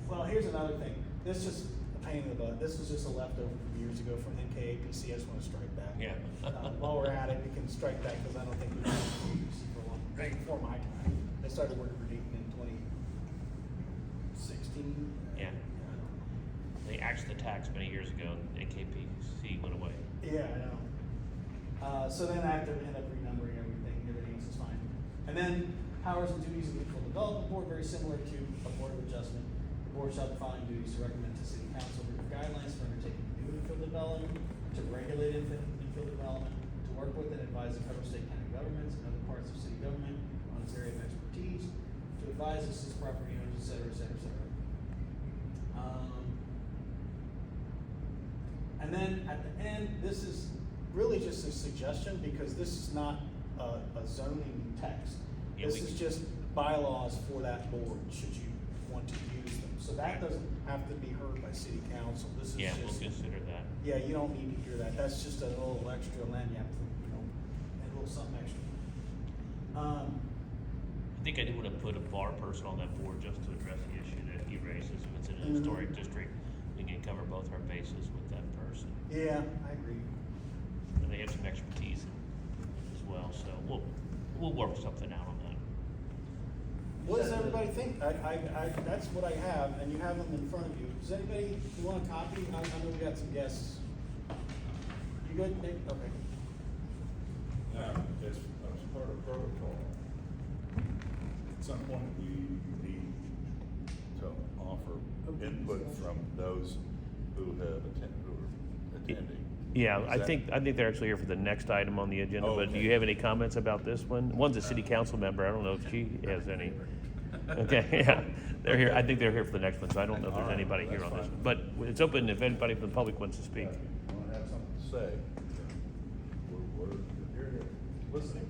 [SPEAKER 3] well, here's another thing, this just a pain in the butt, this was just a leftover from years ago from NKAPC, I just wanna strike that.
[SPEAKER 2] Yeah.
[SPEAKER 3] While we're at it, we can strike that, cause I don't think we've been in APC for a long, right before my time. I started working for Dayton in 2016.
[SPEAKER 2] Yeah. They axed the tax many years ago, and AKPC went away.
[SPEAKER 3] Yeah, I know. So then I have to end up renumbering everything else is fine. And then powers and duties of the Infill Development Board, very similar to a Board of Adjustment. The board shall define duties to recommend to City Council guidelines for undertaking new infill development, to regulate infill development, to work with and advise the federal, state, county governments and other parts of city government on its area of expertise, to advise assist property owners, et cetera, et cetera, et cetera. And then at the end, this is really just a suggestion because this is not a zoning text.
[SPEAKER 2] Yeah,
[SPEAKER 3] This is just bylaws for that board, should you want to use them. So that doesn't have to be heard by city council. This is
[SPEAKER 2] Yeah, we'll
[SPEAKER 3] just,
[SPEAKER 2] consider that.
[SPEAKER 3] yeah, you don't need to hear that. That's just a little extra lagniappe, a little something extra.
[SPEAKER 2] I think I do want to put a bar person on that board just to address the issue that he raises. If it's in a historic district, we can cover both our bases with that person.
[SPEAKER 3] Yeah, I agree.
[SPEAKER 2] And they have some expertise as well, so we'll work something out on that.
[SPEAKER 3] What does everybody think? That's what I have, and you have them in front of you. Does anybody, you want a copy? I know we got some guests. You good, Nick? Okay.
[SPEAKER 1] As part of protocol, at some point, we need to offer input from those who are attending.
[SPEAKER 2] Yeah,
[SPEAKER 1] Is
[SPEAKER 2] I
[SPEAKER 1] that-
[SPEAKER 2] think they're actually here for the next item on the agenda, but do
[SPEAKER 1] Okay.
[SPEAKER 2] you have any comments about this one? One's a city council member, I don't know if she has any. Okay, yeah, they're here, I think they're here for the next one, so I don't know if there's anybody here on this one. But it's open if anybody from the public wants to speak.
[SPEAKER 1] If you wanna have something to say, we're here to listen.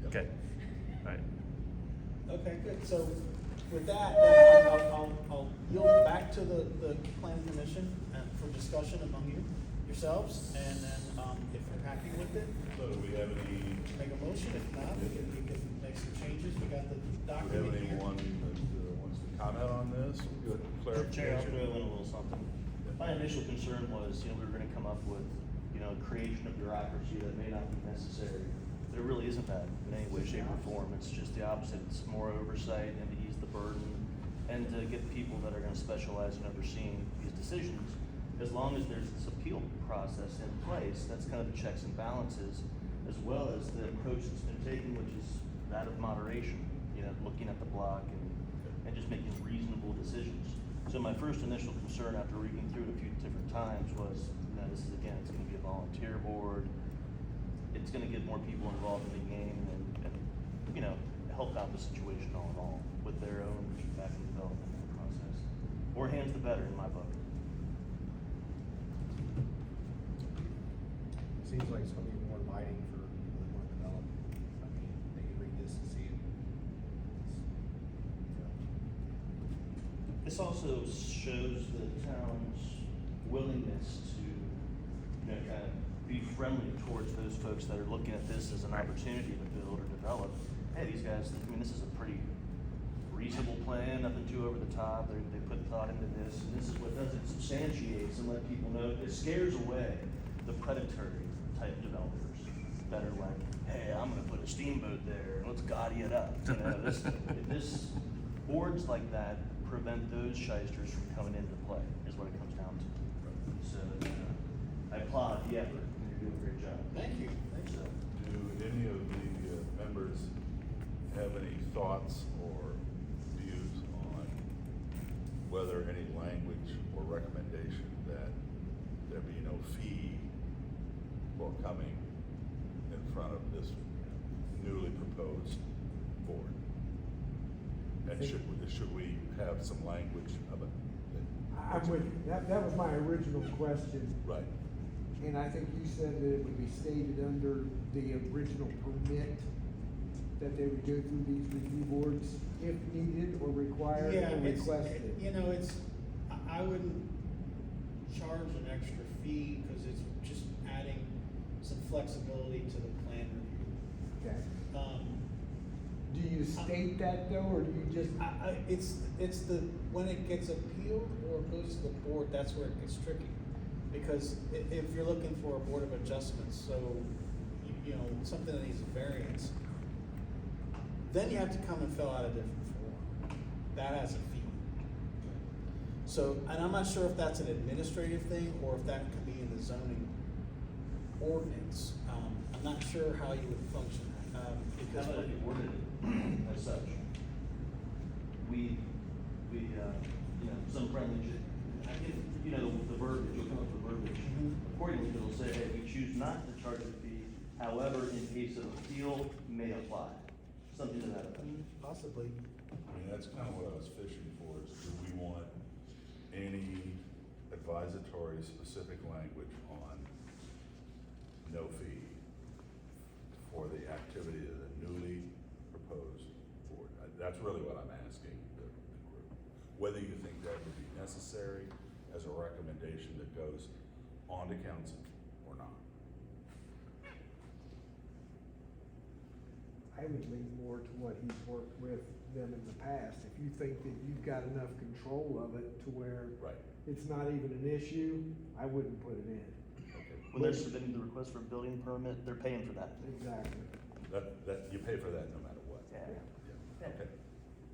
[SPEAKER 2] Okay, all right.
[SPEAKER 3] Okay, good. So with that, then I'll yield it back to the planning commission for discussion among yourselves, and then, if you're happy with it,
[SPEAKER 1] So do we have any,
[SPEAKER 3] make a motion. If not, we can make some changes. We got the
[SPEAKER 1] do we have
[SPEAKER 3] document here.
[SPEAKER 1] anyone that wants to comment on this? Good
[SPEAKER 6] Chair, I'll throw in a
[SPEAKER 1] clarification.
[SPEAKER 6] little something. My initial concern was, we were gonna come up with, creation of bureaucracy that may not be necessary. But it really isn't that in any way, shape, or form. It's just the opposite. It's more oversight and to ease the burden and to get people that are gonna specialize in overseeing these decisions. As long as there's this appeal process in place, that's kind of the checks and balances, as well as the approach that's been taken, which is that of moderation, looking at the block and just making reasonable decisions. So my first initial concern after reading through it a few different times was, this is again, it's gonna be a volunteer board. It's gonna get more people involved in the game and you know, help out the situation all in all with their own back and development process. More hands the better in my book.
[SPEAKER 7] Seems like it's gonna be more inviting for people that want to develop. I mean, they can read this and see it.
[SPEAKER 6] This also shows the town's willingness to, you know, kind of be friendly towards those folks that are looking at this as an opportunity to build or develop. Hey, these guys, I mean, this is a pretty reasonable plan, nothing too over the top, they put thought into this, and this is what does it, substantiates and let people know, it scares away the predatory type developers that are like, hey, I'm gonna put a steamboat there, and let's gaudy it up, you know, this, boards like that prevent those shysters from coming into play, is what it comes down to. So, I applaud the effort, and you're doing a great job.
[SPEAKER 3] Thank you, thank you.
[SPEAKER 1] Do any of the members have any thoughts or views on whether any language or recommendation that there be no fee for coming in front of this newly proposed board? And should we have some language of it?
[SPEAKER 5] I'm with you. That was my original question.
[SPEAKER 1] Right.
[SPEAKER 5] And I think you said that it would be stated under the original permit that they would go through these review boards if needed or required
[SPEAKER 3] Yeah,
[SPEAKER 5] or
[SPEAKER 3] it's,
[SPEAKER 5] requested.
[SPEAKER 3] you know, I wouldn't charge an extra fee, cause it's just adding some flexibility to the plan review.
[SPEAKER 5] Okay.
[SPEAKER 3] Um,
[SPEAKER 5] Do you state that though, or do you just?
[SPEAKER 3] it's the, when it gets appealed or goes to the board, that's where it gets tricky. Because if you're looking for a board of adjustments, so, you know, something that needs a variance, then you have to come and fill out a different form. That has a fee. So, and I'm not sure if that's an administrative thing or if that could be in the zoning ordinance. I'm not sure how you would function that,
[SPEAKER 6] How
[SPEAKER 3] because.
[SPEAKER 6] about if you worded it as such? We, you know, some friendly, I get, you know, the verbiage, you'll come up with verbiage.
[SPEAKER 3] Mhm.
[SPEAKER 6] Accordingly, it'll say, hey, we choose not to charge a fee, however, in case of appeal, may apply. Something to that effect.
[SPEAKER 3] Possibly.
[SPEAKER 1] I mean, that's kind of what I was fishing for, is do we want any advisory specific language on no fee for the activity of the newly proposed board? That's really what I'm asking the group. Whether you think that would be necessary as a recommendation that goes on to council or not.
[SPEAKER 5] I would lean more to what he's worked with them in the past. If you think that you've got enough control of it to where
[SPEAKER 1] Right.
[SPEAKER 5] it's not even an issue, I wouldn't put it in.
[SPEAKER 1] Okay.
[SPEAKER 6] When they're submitting the request for a building permit, they're paying for that.
[SPEAKER 5] Exactly.
[SPEAKER 1] That, you pay for that no matter what.
[SPEAKER 6] Yeah.
[SPEAKER 1] Yeah. Okay.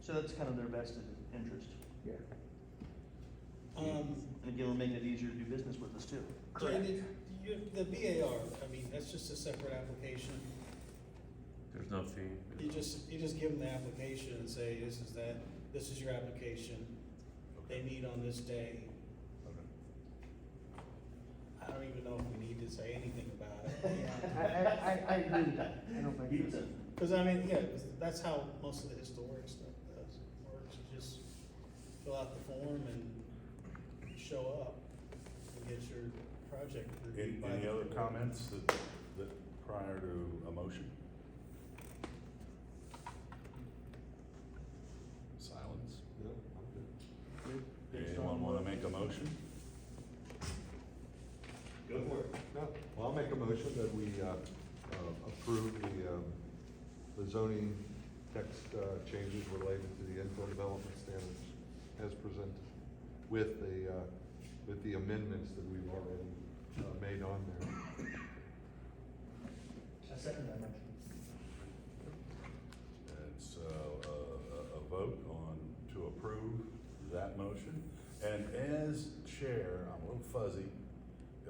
[SPEAKER 6] So that's kind of their vested interest.
[SPEAKER 5] Yeah.
[SPEAKER 6] And again, we're making it easier to do business with us too.
[SPEAKER 3] Jay, the BAR, I mean, that's just a separate application.
[SPEAKER 8] There's no fee.
[SPEAKER 3] You just give them the application and say, this is your application. They meet on this day.
[SPEAKER 1] Okay.
[SPEAKER 3] I don't even know if we need to say anything about it.
[SPEAKER 5] I agree with that. I don't think.
[SPEAKER 6] Keep it simple.
[SPEAKER 3] Cause I mean, yeah, 'cause that's how most of the historic stuff works. You just fill out the form and show up and get your project reviewed by
[SPEAKER 1] Any
[SPEAKER 3] the
[SPEAKER 1] other
[SPEAKER 3] board.
[SPEAKER 1] comments that prior to a motion? Silence.
[SPEAKER 4] Yeah, I'm good.
[SPEAKER 1] Anyone wanna make a motion?
[SPEAKER 6] Go for it.
[SPEAKER 4] No, well, I'll make a motion that we, approve the zoning text, changes related to the infill development standards as presented with the amendments that we've already, made on there.
[SPEAKER 6] I second that motion.
[SPEAKER 1] It's a vote on, to approve that motion. And as chair, I'm a little fuzzy.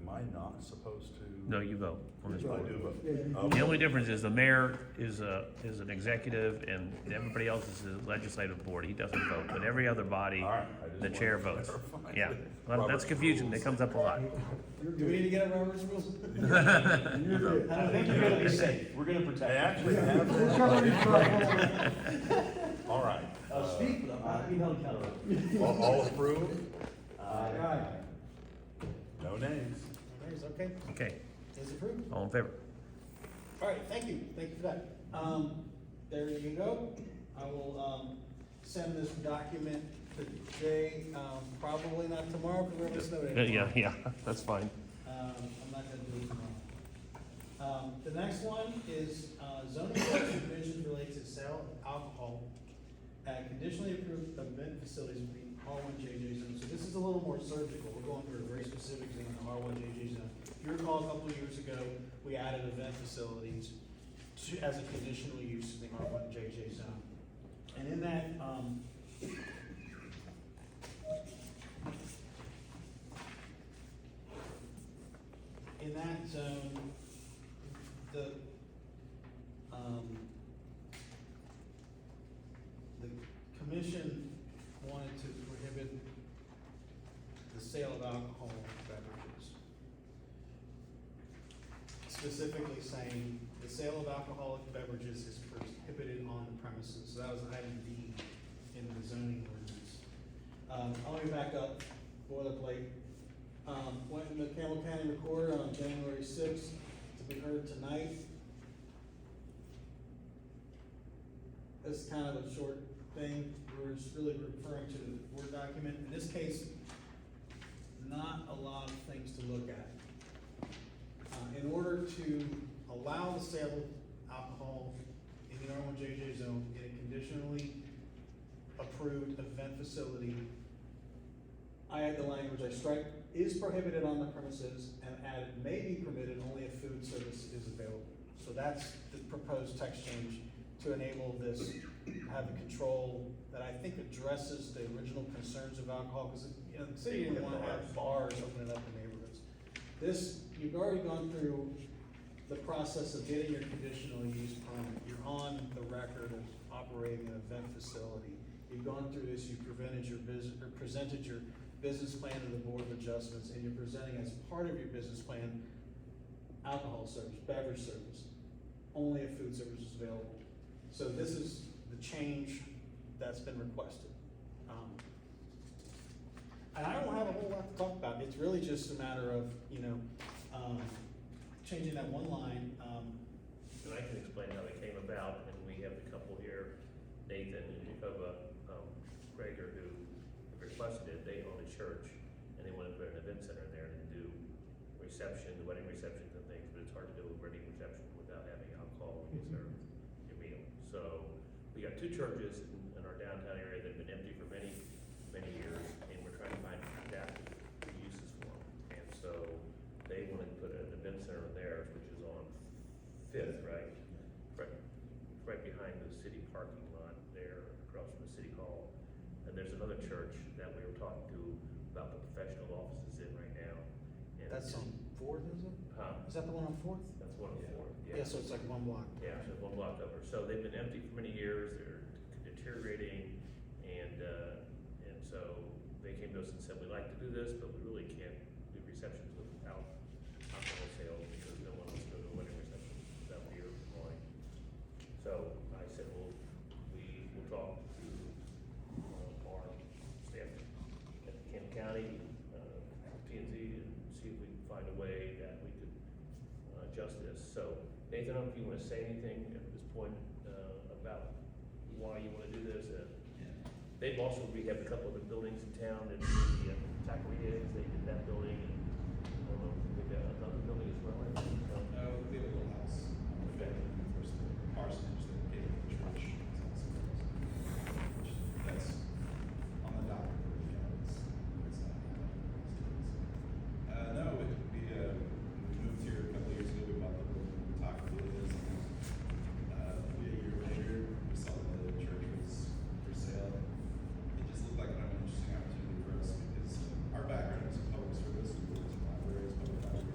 [SPEAKER 1] Am am I not supposed to?
[SPEAKER 8] No, you vote on this
[SPEAKER 1] I
[SPEAKER 8] board.
[SPEAKER 1] do vote.
[SPEAKER 5] Yeah, you do.
[SPEAKER 1] Okay.
[SPEAKER 8] The only difference is the mayor is an executive and everybody else is a legislative board. He doesn't vote, but every other body,
[SPEAKER 1] All right, I just
[SPEAKER 8] the
[SPEAKER 1] wanted
[SPEAKER 8] chair
[SPEAKER 1] to
[SPEAKER 8] votes.
[SPEAKER 1] clarify.
[SPEAKER 8] Yeah, well, that's
[SPEAKER 1] Robert's
[SPEAKER 8] confusing. It
[SPEAKER 1] rules.
[SPEAKER 8] comes up a lot.
[SPEAKER 5] You're
[SPEAKER 3] Do we need to
[SPEAKER 5] good.
[SPEAKER 3] get a Robert's rules?
[SPEAKER 5] You're good.
[SPEAKER 3] I don't think you're gonna be safe, we're gonna
[SPEAKER 1] I
[SPEAKER 3] protect
[SPEAKER 1] actually
[SPEAKER 3] you.
[SPEAKER 1] have.
[SPEAKER 5] We're covering trouble.
[SPEAKER 1] All right.
[SPEAKER 3] Speak, but I'm not being held accountable.
[SPEAKER 1] All approve?
[SPEAKER 5] Aye.
[SPEAKER 1] No nays.
[SPEAKER 3] There's, okay,
[SPEAKER 8] Okay,
[SPEAKER 3] is approved.
[SPEAKER 8] all in favor?
[SPEAKER 3] All right, thank you for that. There you go. I will, send this document to Jay, probably not tomorrow, because we're having a snow day.
[SPEAKER 8] Yeah, that's fine.
[SPEAKER 3] I'm not gonna do it tomorrow. The next one is, zoning provisions related to sale of alcohol at conditionally approved event facilities would be R1JJ zone. So this is a little more surgical. We're going through a very specific zone, the R1JJ zone. If you recall, a couple of years ago, we added event facilities as a conditional use in the R1JJ zone. And in that, zone, the commission wanted to prohibit the sale of alcoholic beverages. Specifically saying the sale of alcoholic beverages is prohibited on the premises, so that was item D in the zoning ordinance. Let me back up, boilerplate. Went in the Campbell County Recorder on January sixth to be heard tonight. This is kind of a short thing, we're just really referring to the Word document. In this case, not a lot of things to look at. In order to allow the sale of alcohol in the R1JJ zone in a conditionally approved event facility, I add the language, I strike is prohibited on the premises and added may be permitted only if food service is available. So that's the proposed text change to enable this, have the control that I think addresses the original concerns of alcohol, because, you know, the city didn't wanna have bars opening up in neighborhoods. This, you've already gone through the process of getting your conditional use permit. You're on the record of operating an event facility. You've gone through this, you've presented your business plan to the Board of Adjustments, and you're presenting as part of your business plan, alcohol service, beverage service, only if food service is available. So this is the change that's been requested. And I don't have a whole lot to talk about, it's really just a matter of, changing that one line.
[SPEAKER 2] And I can explain how they came about, and we have the couple here, Nathan and Gregor, who requested it. They own a church, and they wanted to put an event center in there and do reception, wedding receptions and things, but it's hard to do a wedding reception without having alcohol when you serve your meal. So, we got two churches in our downtown area that have been empty for many, many years, and we're trying to find adaptive uses for them. And so, they wanted to put an event center in theirs, which is on Fifth, right? Right behind the city parking lot there, across from the city hall. And there's another church that we were talking to about the professional offices in right now. And
[SPEAKER 3] That's on Fourth, is it? Is that the one on Fourth?
[SPEAKER 2] That's one of the four, yeah.
[SPEAKER 3] Yeah, so it's like one block.
[SPEAKER 2] Yeah, so one block over. So they've been empty for many years, they're deteriorating, and so they came to us and said, we'd like to do this, but we really can't do receptions without alcohol sales, because no one wants to go to a wedding reception without beer or wine. So I said, well, we'll talk to our staff at Kent County, P&Z, and see if we can find a way that we could adjust this. So Nathan, I don't know if you wanna say anything at this point about why you wanna do this. They've also rehabbed a couple of the buildings in town, and the taquerias, they did that building, and I don't know, they got another building as well, I think, so.
[SPEAKER 7] No, they have a little house, first the parsonage that gave the church, which that's on the dock, it's not. No, we moved here a couple years ago, we bought the building, we talked to this, a year later, we saw that the church was for sale. It just looked like an interesting opportunity for us, because our background is in public service, we worked in libraries, public libraries.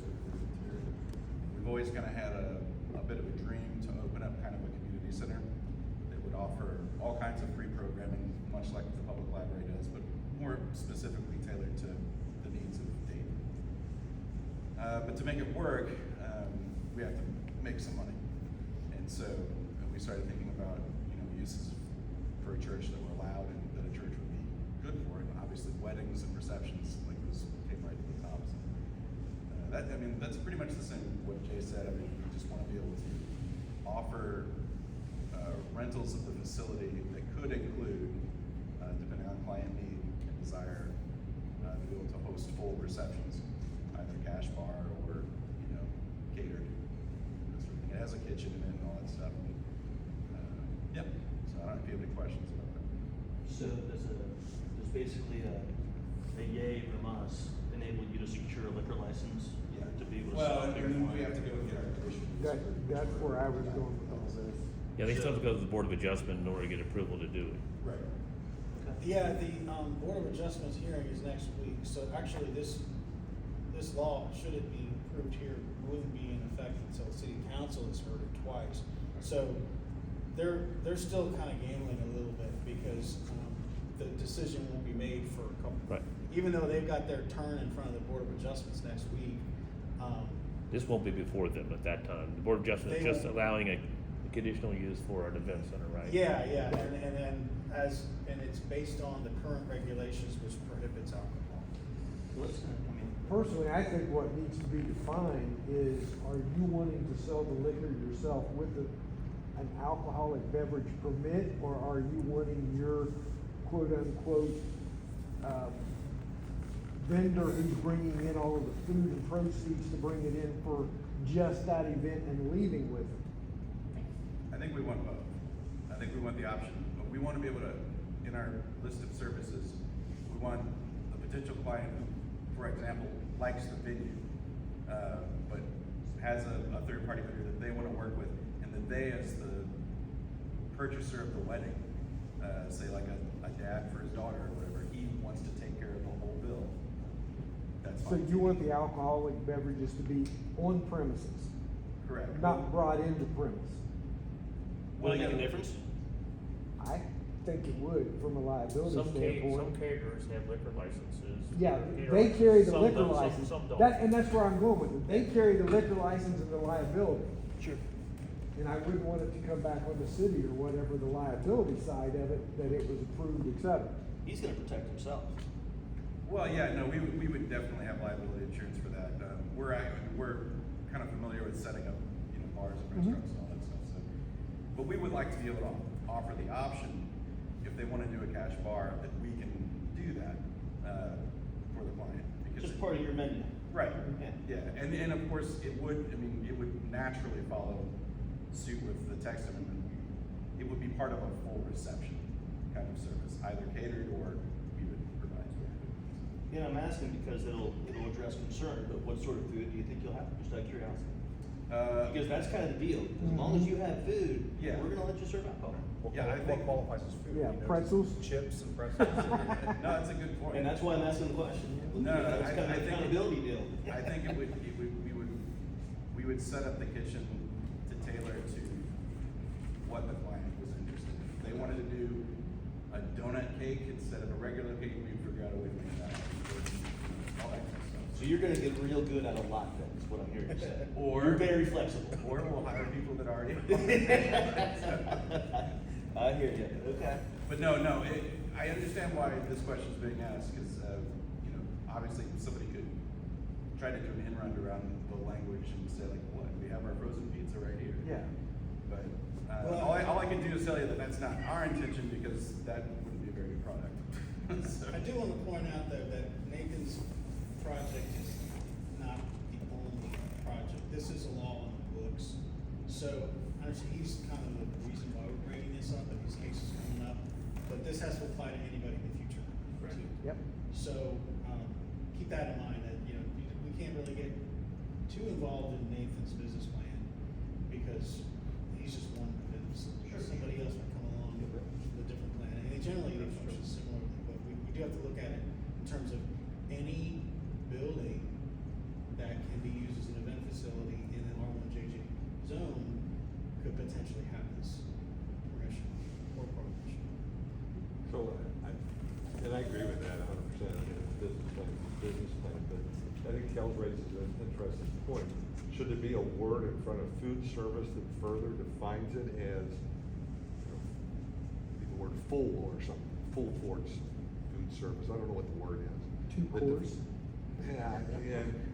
[SPEAKER 7] all kinds of free programming, much like the public library does, but more specifically tailored to the needs of Dayton. But to make it work, we have to make some money. And so we started thinking about, uses for a church that were allowed and that a church would be good for. And obviously weddings and receptions, like those came right to the top. So, that's pretty much the same what Jay said. We just want to be able to offer rentals of the facility that could include, depending on client need and desire, to be able to host full receptions, either cash bar or, catered. It has a kitchen in it and all that stuff. Yep. So I don't know if you have any questions about that.
[SPEAKER 6] So does basically a yay from us enable you to secure a liquor license?
[SPEAKER 7] Yeah.
[SPEAKER 6] To be able to
[SPEAKER 7] Well,
[SPEAKER 6] sell
[SPEAKER 7] and
[SPEAKER 6] beer
[SPEAKER 7] then
[SPEAKER 6] and
[SPEAKER 7] we
[SPEAKER 6] wine?
[SPEAKER 7] have to go and get our commission.
[SPEAKER 5] That's where I was going with all this.
[SPEAKER 8] Yeah, they still have to go to the Board of Adjustment in order to get approval to do it.
[SPEAKER 7] Right.
[SPEAKER 3] Yeah, the, Board of Adjustments hearing is next week, so actually this law, should it be approved here, wouldn't be in effect until city council has heard it twice. So they're still kind of gambling a little bit because, the decision won't be made for a couple.
[SPEAKER 8] Right.
[SPEAKER 3] Even though they've got their turn in front of the Board of Adjustments next week,
[SPEAKER 8] This won't be before them at that time. The Board of Adjustment is
[SPEAKER 3] They
[SPEAKER 8] just
[SPEAKER 3] won't.
[SPEAKER 8] allowing a conditional use for an event center, right?
[SPEAKER 3] yeah, and then and it's based on the current regulations which prohibits alcohol.
[SPEAKER 6] Listen,
[SPEAKER 5] Personally, I think what needs to be defined is, are you wanting to sell the liquor yourself with an alcoholic beverage permit, or are you wanting your quote-unquote, vendor who's bringing in all of the food and proceeds to bring it in for just that event and leaving with it?
[SPEAKER 7] I think we want both. I think we want the option, but we want to be able to, in our list of services, we want a potential client who, for example, likes the venue, but has a third-party vendor that they want to work with, and that they, as the purchaser of the wedding, say like a dad for his daughter or whatever, he wants to take care of the whole bill. That's
[SPEAKER 5] So
[SPEAKER 7] fine.
[SPEAKER 5] you want the alcoholic beverages to be on premises,
[SPEAKER 7] Correct.
[SPEAKER 5] not brought into premise?
[SPEAKER 6] will it make a difference?
[SPEAKER 5] I think it would, from a liability
[SPEAKER 2] Some
[SPEAKER 5] standpoint.
[SPEAKER 2] caterers have liquor licenses.
[SPEAKER 5] Yeah,
[SPEAKER 2] Cater
[SPEAKER 5] they carry the
[SPEAKER 2] some
[SPEAKER 5] liquor
[SPEAKER 2] don't,
[SPEAKER 5] license.
[SPEAKER 2] Some don't.
[SPEAKER 5] And that's where I'm going with it. They carry the liquor license and the liability.
[SPEAKER 6] Sure.
[SPEAKER 5] And I wouldn't want it to come back on the city or whatever, the liability side of it, that it was approved, et cetera.
[SPEAKER 6] He's gonna protect himself.
[SPEAKER 7] Well, yeah, no, we would definitely have liability insurance for that. We're kind of familiar with setting up, bars and restaurants and all that stuff, so. But we would like to be able to offer the option, if they wanna do a cash bar, that we can do that, for the client. Because
[SPEAKER 6] Just part of your menu.
[SPEAKER 7] Right,
[SPEAKER 6] Yeah.
[SPEAKER 7] yeah, and of course, it would naturally follow suit with the text amendment. It would be part of a full reception kind of service, either catered or we would provide.
[SPEAKER 6] Yeah, I'm asking because it'll address concern, but what sort of food do you think you'll have, just out of curiosity? Because that's kind of the deal, as long as you have food,
[SPEAKER 7] Yeah.
[SPEAKER 6] we're gonna let you serve alcohol.
[SPEAKER 7] Yeah, I think-
[SPEAKER 9] What qualifies as food?
[SPEAKER 5] Yeah,
[SPEAKER 9] You know,
[SPEAKER 5] pretzels.
[SPEAKER 9] Chips and pretzels.
[SPEAKER 7] No, that's a good point.
[SPEAKER 6] And that's why I'm asking the question.
[SPEAKER 7] No,
[SPEAKER 6] It's kind of
[SPEAKER 7] I
[SPEAKER 6] an
[SPEAKER 7] think-
[SPEAKER 6] accountability deal.
[SPEAKER 7] I think we would set up the kitchen to tailor to what the client was interested in. If they wanted to do a donut cake instead of a regular cake, we'd figure out a way to make that happen. All that kind of stuff.
[SPEAKER 6] So you're gonna get real good at a lot then, is what I'm hearing you say.
[SPEAKER 7] Or-
[SPEAKER 6] You're very flexible.
[SPEAKER 7] Or we'll hire people that already.
[SPEAKER 6] I hear you, okay.
[SPEAKER 7] But no, I understand why this question's being asked, because, obviously somebody could try to do an in round around the language and say like, what, we have our frozen pizza right here.
[SPEAKER 5] Yeah.
[SPEAKER 7] But,
[SPEAKER 3] Well-
[SPEAKER 7] all I can do is tell you that that's not our intention, because that wouldn't be a very good product. So-
[SPEAKER 3] I do want to point out though that Nathan's project is not the only project. This is a law on the books. So, honestly, he's kind of the reason why we're bringing this up, and these cases coming up. But this has to apply to anybody in the future too.
[SPEAKER 5] Yep.
[SPEAKER 3] So, keep that in mind, that, we can't really get too involved in Nathan's business plan, because he's just one of them. Somebody else might come along with a different plan, and generally they function similarly, but we do have to look at it in terms of any building that can be used as an event facility in an R1JJ zone could potentially have this permission or prohibition.
[SPEAKER 4] Kel raises an interesting point. Should there be a word in front of food service that further defines it as, maybe the word full or something, full course food service, I don't know what the word is.
[SPEAKER 5] Two
[SPEAKER 4] That
[SPEAKER 5] course?
[SPEAKER 4] Yeah,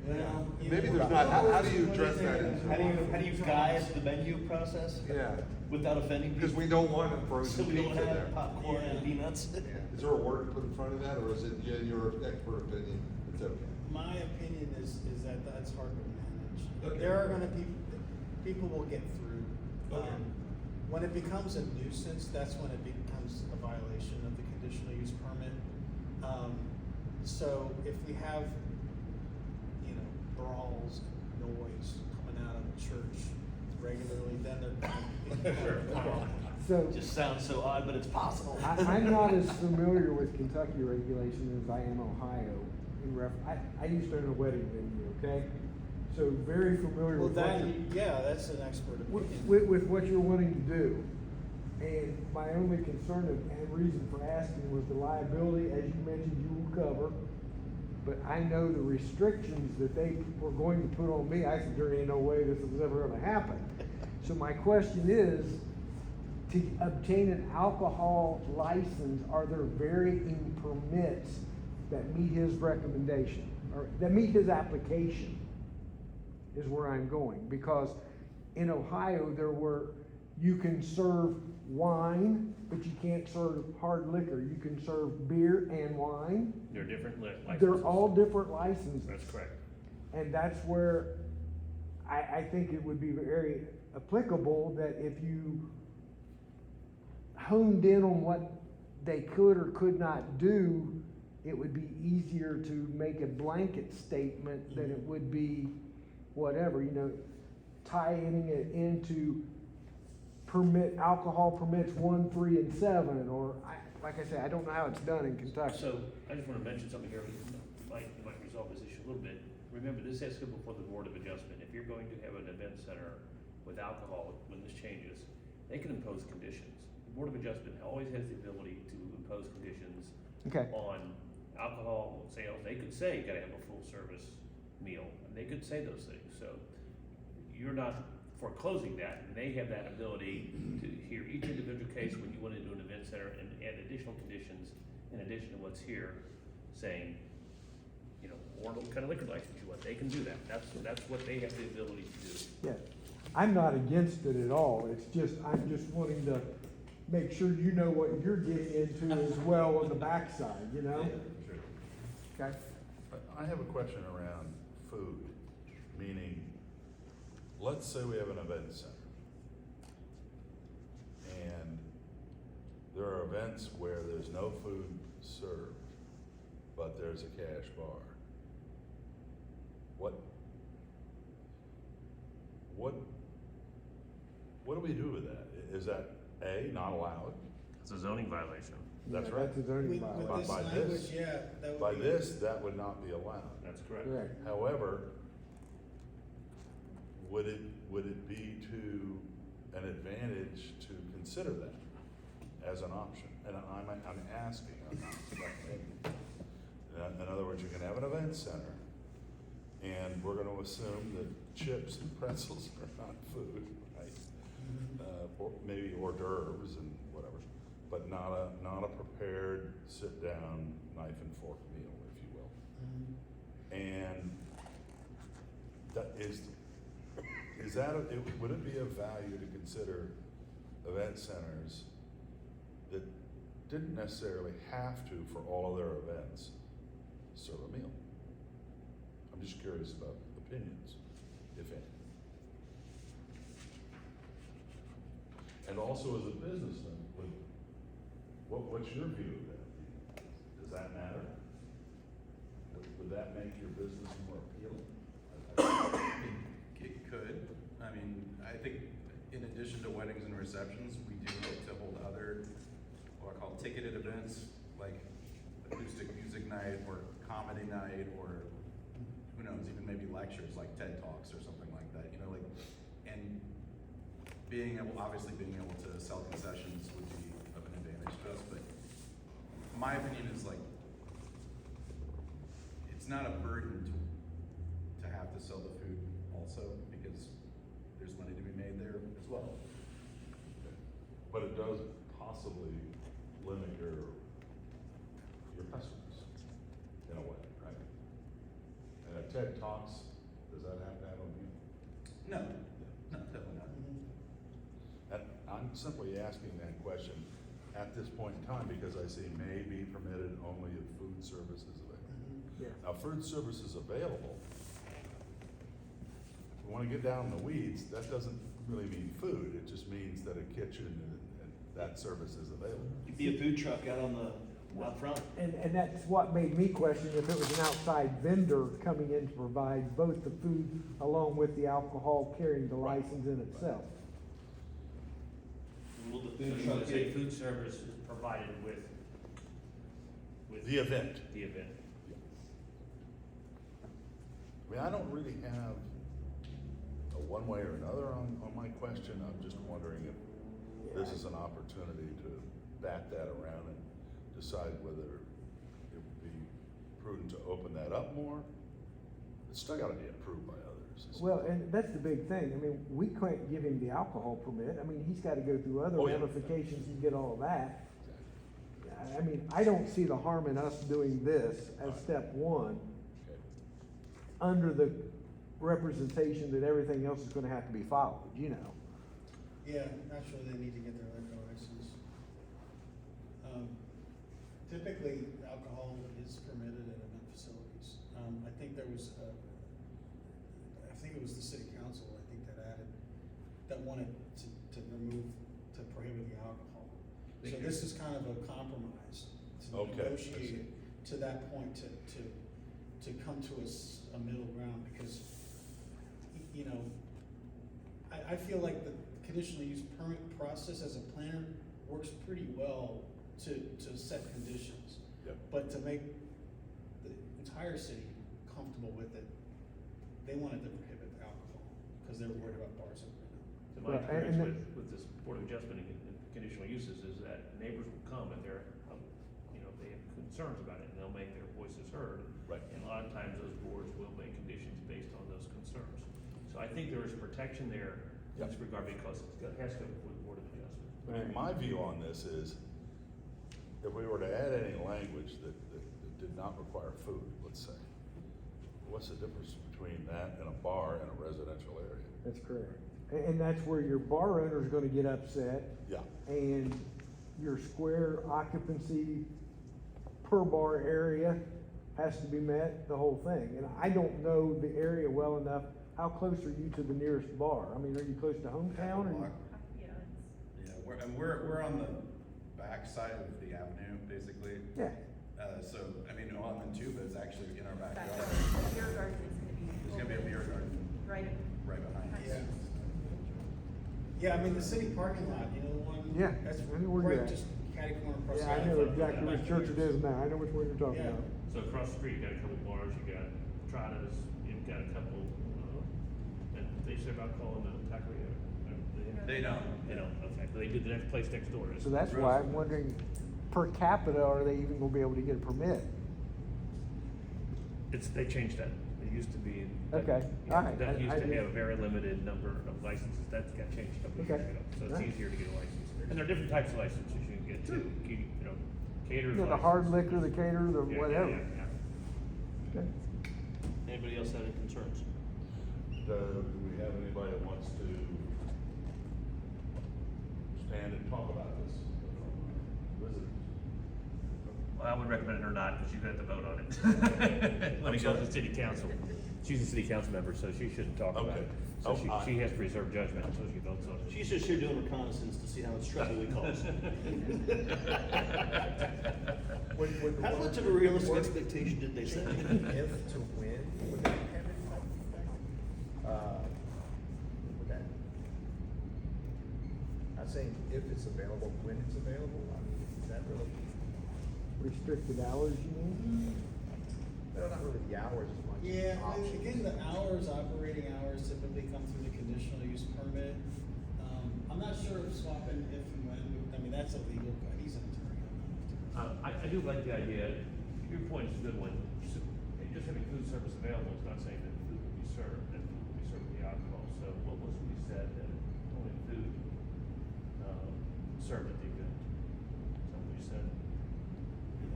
[SPEAKER 3] Well, you
[SPEAKER 4] maybe
[SPEAKER 3] know,
[SPEAKER 4] there's not, how do you address that?
[SPEAKER 6] How do you guide the menu process?
[SPEAKER 4] Yeah,
[SPEAKER 6] Without offending people?
[SPEAKER 4] because we don't want
[SPEAKER 6] So
[SPEAKER 4] frozen
[SPEAKER 6] we don't
[SPEAKER 4] pizza there.
[SPEAKER 6] have popcorn and
[SPEAKER 3] Yeah.
[SPEAKER 6] peanuts?
[SPEAKER 4] Is there a word to put in front of that, or is it, yeah, your expert opinion, it's okay?
[SPEAKER 3] My opinion is that that's hard to manage.
[SPEAKER 4] Okay.
[SPEAKER 3] There are gonna be, people will get through.
[SPEAKER 4] Okay.
[SPEAKER 3] When it becomes a nuisance, that's when it becomes a violation of the conditional use permit. So if we have, you know, brawls and noise coming out of the church regularly, then they're gonna be.
[SPEAKER 5] So,
[SPEAKER 6] Just sounds so odd, but it's possible.
[SPEAKER 5] I'm not as familiar with Kentucky regulation as I am Ohio I used to own a wedding venue, okay? So very familiar
[SPEAKER 3] Well,
[SPEAKER 5] with
[SPEAKER 3] that,
[SPEAKER 5] what you're-
[SPEAKER 3] yeah, that's an expert opinion.
[SPEAKER 5] with what you're wanting to do. And my only concern and reason for asking was the liability, as you mentioned, you will cover. But I know the restrictions that they were going to put on me. I said, there ain't no way this was ever gonna happen. So my question is, to obtain an alcohol license, are there varying permits that meet his recommendation, or that meet his application? Is where I'm going, because in Ohio, you can serve wine, but you can't serve hard liquor. You can serve beer and wine.
[SPEAKER 2] They're different licenses.
[SPEAKER 5] They're all different licenses.
[SPEAKER 2] That's correct.
[SPEAKER 5] And that's where I think it would be very applicable that if you honed in on what they could or could not do, it would be easier to make a blanket statement than it would be whatever, tying it into alcohol permits 1, 3, and 7, or like I say, I don't know how it's done in Kentucky.
[SPEAKER 2] So, I just wanna mention something here, that might resolve this issue a little bit. Remember, this has to go before the Board of Adjustment. If you're going to have an event center with alcohol, when this changes, they can impose conditions. The Board of Adjustment always has the ability to impose conditions
[SPEAKER 5] Okay.
[SPEAKER 2] on alcohol sales. They could say, you gotta have a full service meal, and they could say those things, so you're not foreclosing that, and they have that ability to hear each individual case when you wanna do an event center and add additional conditions in addition to what's here, saying, or what kind of liquor license you want, they can do that, that's what they have the ability to do.
[SPEAKER 5] Yeah, I'm not against it at all, I'm just wanting to make sure you know what you're getting into as well on the backside, Okay?
[SPEAKER 1] I have a question around food, meaning, let's say we have an event center. And there are events where there's no food served, but there's a cash bar. What do we do with that? Is that A, not allowed?
[SPEAKER 2] It's a zoning violation.
[SPEAKER 1] That's
[SPEAKER 5] Yeah,
[SPEAKER 1] right.
[SPEAKER 5] That's a zoning
[SPEAKER 3] With
[SPEAKER 5] violation.
[SPEAKER 3] this
[SPEAKER 1] By
[SPEAKER 3] language,
[SPEAKER 1] this-
[SPEAKER 3] yeah, that would
[SPEAKER 1] By
[SPEAKER 3] be.
[SPEAKER 1] this, that would not be allowed.
[SPEAKER 2] That's correct.
[SPEAKER 5] Correct.
[SPEAKER 1] However, would it be to an advantage to consider that as an option? And I'm asking, I'm not recommending. In other words, you can have an event center, and we're gonna assume that chips and pretzels are not food, right? Or maybe hors d'oeuvres and whatever, but not a prepared sit-down knife and fork meal, if you will. And that is that, would it be of value to consider event centers that didn't necessarily have to, for all of their events, serve a meal? I'm just curious about opinions, if any. And also as a businessman, what's your view of that? Does that matter? Would that make your business more appealing?
[SPEAKER 7] It could. I mean, I think in addition to weddings and receptions, we do look to hold other, what I call ticketed events, like acoustic music night or comedy night, or who knows, even maybe lectures like TED Talks or something like that, and obviously being able to sell concessions would be of an advantage to us, but my opinion is it's not a burden have to sell the food also, because there's money to be made there as well.
[SPEAKER 1] But it does possibly limit your customers in a way, right? And a TED Talks, does that have to have a view?
[SPEAKER 7] No, no, definitely not.
[SPEAKER 1] And I'm simply asking that question at this point in time because I see may be permitted only if food service is available.
[SPEAKER 5] Yeah.
[SPEAKER 1] Now, food service is available. If we wanna get down in the weeds, that doesn't really mean food, it just means that a kitchen and that service is available.
[SPEAKER 6] You'd be a food truck out on the, out front.
[SPEAKER 5] And that's what made me question if it was an outside vendor coming in to provide both the food along with the alcohol carrying the license in itself.
[SPEAKER 6] Will the
[SPEAKER 2] So
[SPEAKER 6] food
[SPEAKER 2] you
[SPEAKER 6] truck
[SPEAKER 2] would say
[SPEAKER 6] get,
[SPEAKER 2] food service is provided with
[SPEAKER 1] The event.
[SPEAKER 2] the event.
[SPEAKER 1] I mean, I don't really have a one way or another on my question, I'm just wondering if this is an opportunity to bat that around and decide whether it would be prudent to open that up more. It's still gotta be approved by others.
[SPEAKER 5] Well, and that's the big thing. I mean, we can't give him the alcohol permit. I mean, he's gotta go through other
[SPEAKER 1] Oh, yeah.
[SPEAKER 5] ramifications and get all of that. I mean, I don't see the harm in us doing this as step one,
[SPEAKER 1] Okay.
[SPEAKER 5] under the representation that everything else is gonna have to be followed, you know?
[SPEAKER 3] Yeah, naturally, they need to get their liquor license. Typically, alcohol is permitted at event facilities. I think there was, I think it was the city council, I think that wanted to remove, to prohibit the alcohol. So this is kind of a compromise to
[SPEAKER 1] Okay, I
[SPEAKER 3] negotiate
[SPEAKER 1] see.
[SPEAKER 3] it to that point, to come to a middle ground, because, you know, I feel like the conditional use permit process as a planner works pretty well to set conditions.
[SPEAKER 1] Yep.
[SPEAKER 3] But to make the entire city comfortable with it, they wanted to prohibit alcohol, because they're worried about bars opening up.
[SPEAKER 2] So my
[SPEAKER 5] Well, and
[SPEAKER 2] experience with this Board of Adjustment and conditional uses is that neighbors will come and they're, you know, they have concerns about it and they'll make their voices heard.
[SPEAKER 1] Right.
[SPEAKER 2] And a lot of times those boards will make conditions based on those concerns. So I think there is protection there in this regard because it has to go before the Board of Adjustment.
[SPEAKER 1] I mean, my view on this is, if we were to add any language that did not require food, let's say, what's the difference between that and a bar in a residential area?
[SPEAKER 5] That's correct. And that's where your bar owner's gonna get upset,
[SPEAKER 1] Yeah,
[SPEAKER 5] and your square occupancy per bar area has to be met, the whole thing. And I don't know the area well enough. How close are you to the nearest bar? I mean, are you close to hometown or?
[SPEAKER 7] Yeah, we're on the back side of the avenue, basically.
[SPEAKER 5] Yeah,
[SPEAKER 7] So, I mean, on the tube is actually in our backyard.
[SPEAKER 9] Beer garden is
[SPEAKER 7] There's
[SPEAKER 9] gonna
[SPEAKER 7] gonna
[SPEAKER 9] be.
[SPEAKER 7] be a beer garden
[SPEAKER 9] Right.
[SPEAKER 7] right behind us.
[SPEAKER 3] Yeah. Yeah, I mean, the city parking lot, you know, the one.
[SPEAKER 5] Yeah,
[SPEAKER 3] That's
[SPEAKER 5] I know where you're
[SPEAKER 3] right,
[SPEAKER 5] at.
[SPEAKER 3] just catty corner across.
[SPEAKER 5] yeah, I
[SPEAKER 3] the
[SPEAKER 5] know
[SPEAKER 3] street.
[SPEAKER 5] exactly which church it is now. I know which one you're talking
[SPEAKER 3] Yeah.
[SPEAKER 5] about.
[SPEAKER 2] So across the street, you got a couple bars, you got Trotta's, you've got a couple, and they serve alcohol in the taqueria.
[SPEAKER 7] They don't.
[SPEAKER 2] They don't, okay, but they do the next place next door.
[SPEAKER 5] So that's why I'm wondering, per capita, are they even gonna be able to get a permit?
[SPEAKER 2] They changed that. It used to be.
[SPEAKER 5] Okay,
[SPEAKER 2] Yeah,
[SPEAKER 5] all right.
[SPEAKER 2] That
[SPEAKER 5] I
[SPEAKER 2] used to
[SPEAKER 5] did-
[SPEAKER 2] have a very limited number of licenses. That got changed a couple of years
[SPEAKER 5] Okay.
[SPEAKER 2] ago. So it's
[SPEAKER 5] Right.
[SPEAKER 2] easier to get a license. And there are different types of licenses you can get too. You know, caterers.
[SPEAKER 5] You know, the hard
[SPEAKER 2] license.
[SPEAKER 5] liquor, the caterer, the
[SPEAKER 2] Yeah, yeah,
[SPEAKER 5] whatever.
[SPEAKER 2] yeah, yeah.
[SPEAKER 5] Okay.
[SPEAKER 6] Anybody else have any concerns?
[SPEAKER 1] do we have anybody that wants to stand and talk about this? Visitors?
[SPEAKER 2] Well, I would recommend it or not, because you got to vote on it. When it goes to city council. She's a city council member, so she shouldn't talk about
[SPEAKER 1] Okay.
[SPEAKER 2] it. So
[SPEAKER 1] Oh,
[SPEAKER 2] she has to reserve judgment until she votes on it.
[SPEAKER 6] She's just here doing reconnaissance to see how much trouble we cause. How much of a realistic expectation did they set?
[SPEAKER 10] If to win, would that have it? Would that? Not saying if it's available, when it's available, I mean, is that really,
[SPEAKER 5] Restricted hours, you mean?
[SPEAKER 10] well, not really the hours as much. as
[SPEAKER 3] Yeah, I mean,
[SPEAKER 10] options.
[SPEAKER 3] again, the operating hours typically come through the conditional use permit. I'm not sure if swapping if and when, I mean, that's illegal, he's an attorney, I'm not an attorney.
[SPEAKER 2] I do like the idea. Your point is a good one. Just having food service available is not saying that food will be served, that food will be served with the alcohol. So what was it we said, that only food, served at the event? Something we said,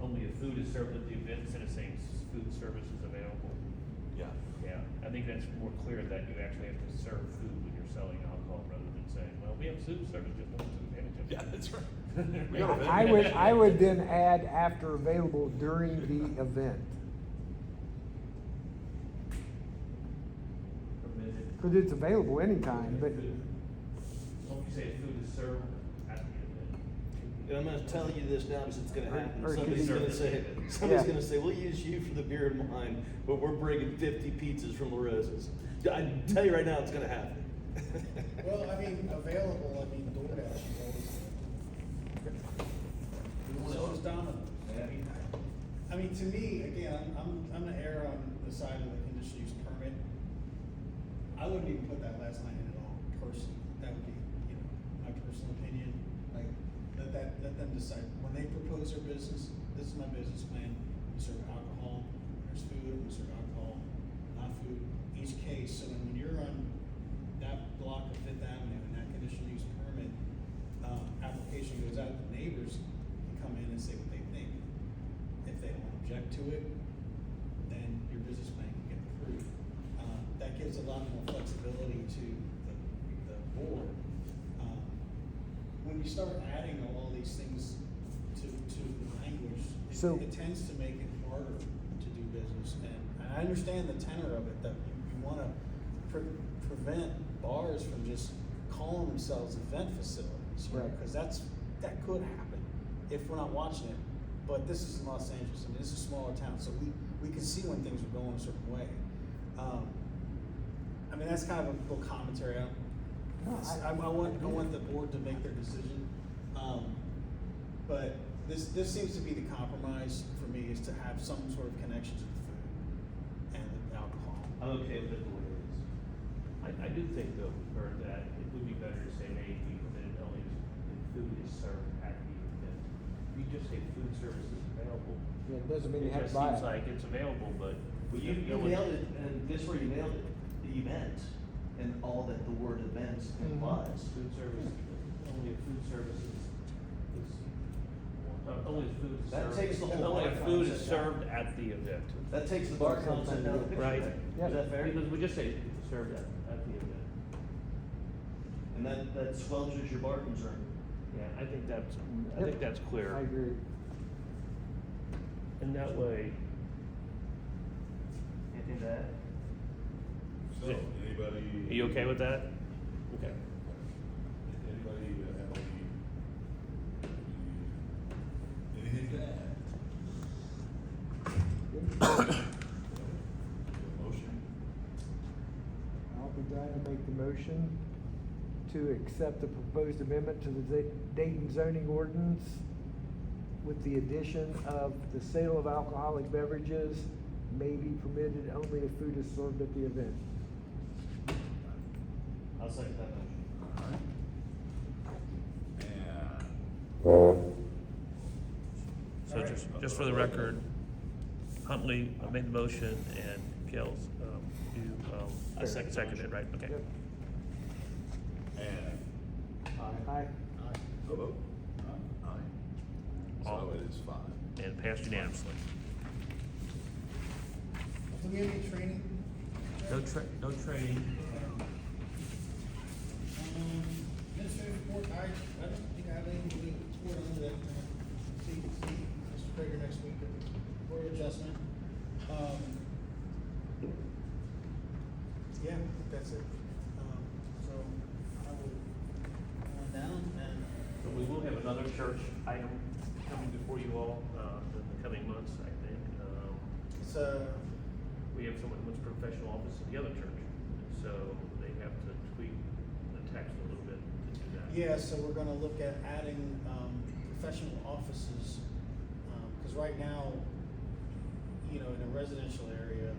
[SPEAKER 2] only if food is served at the event, instead of saying food service is available.
[SPEAKER 1] Yeah.
[SPEAKER 2] Yeah, I think that's more clear, that you actually have to serve food when you're selling alcohol, rather than saying, well, we have food service, just don't take advantage of it.
[SPEAKER 1] Yeah, that's right. We got a
[SPEAKER 5] I would then add after available during the event.
[SPEAKER 2] Permitted.
[SPEAKER 5] Cause it's available anytime, but,
[SPEAKER 2] What if you say food is served at the event?
[SPEAKER 9] And I'm gonna tell you this now because it's gonna happen.
[SPEAKER 5] Or
[SPEAKER 9] Somebody's
[SPEAKER 5] could
[SPEAKER 9] gonna
[SPEAKER 2] you-
[SPEAKER 9] say,
[SPEAKER 5] Yeah.
[SPEAKER 9] we'll use you for the beer and wine, but we're bringing 50 pizzas from La Rosa's. I tell you right now, it's gonna happen.
[SPEAKER 3] Well, I mean, available, I mean, DoorDash is always. So is Domino's. I mean, to me, again, I'm gonna err on the side of the conditional use permit. I wouldn't even put that last line in at all, personally. That would be, you know, my personal opinion. Like, let them decide. When they propose their business, this is my business plan. We serve alcohol, there's food, we serve alcohol, not food. Each case, so when you're on that block of Fifth Avenue and that conditional use permit, application goes out, the neighbors can come in and say what they think. If they don't object to it, then your business plan can get approved. That gives a lot more flexibility to the board. When you start adding all these things to the language,
[SPEAKER 5] So-
[SPEAKER 3] it tends to make it harder to do business. And I understand the tenor of it, that you wanna prevent bars from just calling themselves event facilities, you know,
[SPEAKER 5] Right.
[SPEAKER 3] cause that could happen if we're not watching it. But this is in Los Angeles, I mean, this is a smaller town, so we can see when things are going a certain way. I mean, that's kind of a little commentary.
[SPEAKER 5] No,
[SPEAKER 3] I want the board to make their decision. But this seems to be the compromise for me, is to have some sort of connection to the food and the alcohol.
[SPEAKER 6] I'm okay with it the way it is.
[SPEAKER 2] I do think though, Bert, that it would be better to say maybe that only if food is served at the event. If you just say food service is available,
[SPEAKER 5] yeah, it doesn't mean you
[SPEAKER 2] it
[SPEAKER 5] have
[SPEAKER 2] just
[SPEAKER 5] to buy
[SPEAKER 2] seems
[SPEAKER 5] it.
[SPEAKER 2] like it's available, but.
[SPEAKER 6] Well, you nailed it, and guess where you nailed it? The event, and all that the word event implies.
[SPEAKER 2] Food service, only if food service is, only if food is
[SPEAKER 6] That
[SPEAKER 2] served.
[SPEAKER 6] takes the whole
[SPEAKER 2] Only
[SPEAKER 6] bar
[SPEAKER 2] if food is
[SPEAKER 6] concept out.
[SPEAKER 2] served at the event.
[SPEAKER 6] That takes the bar concept out of the picture.
[SPEAKER 2] Right.
[SPEAKER 5] Yeah.
[SPEAKER 6] Is that fair?
[SPEAKER 2] Because we just say served at the event.
[SPEAKER 6] And that squelches your bar concern.
[SPEAKER 2] Yeah, I think that's
[SPEAKER 5] Yep.
[SPEAKER 2] clear.
[SPEAKER 5] I agree.
[SPEAKER 2] And that way,
[SPEAKER 6] Anything to add?
[SPEAKER 1] So, anybody?
[SPEAKER 2] are you okay with that? Okay.
[SPEAKER 1] Anybody have anything to add? Motion?
[SPEAKER 5] I'll be glad to make the motion to accept the proposed amendment to the Dayton zoning ordinance with the addition of the sale of alcoholic beverages may be permitted only if food is served at the event.
[SPEAKER 6] I'll second that motion.
[SPEAKER 1] Alright. And.
[SPEAKER 8] So just for the record, Huntley made the motion and Gales,
[SPEAKER 6] I second the
[SPEAKER 8] seconded it,
[SPEAKER 6] motion.
[SPEAKER 8] right? Okay.
[SPEAKER 5] Yep.
[SPEAKER 1] And.
[SPEAKER 5] Aye.
[SPEAKER 1] So vote? Aye.
[SPEAKER 8] All.
[SPEAKER 1] So it is 5.
[SPEAKER 8] And passed unanimously.
[SPEAKER 3] Do we have any training?
[SPEAKER 8] No training.
[SPEAKER 3] Administrative report, I don't think I have anything to report on that. See Mr. Prager next week at the Board of Adjustment. Yeah, I think that's it. So I will go on down and.
[SPEAKER 2] So we will have another church item coming before you all, in the coming months, I think.
[SPEAKER 3] It's
[SPEAKER 2] We have someone who wants professional office in the other church, so they have to tweak the text a little bit to do that.
[SPEAKER 3] yeah, so we're gonna look at adding, professional offices, cause right now, you know, in a residential area,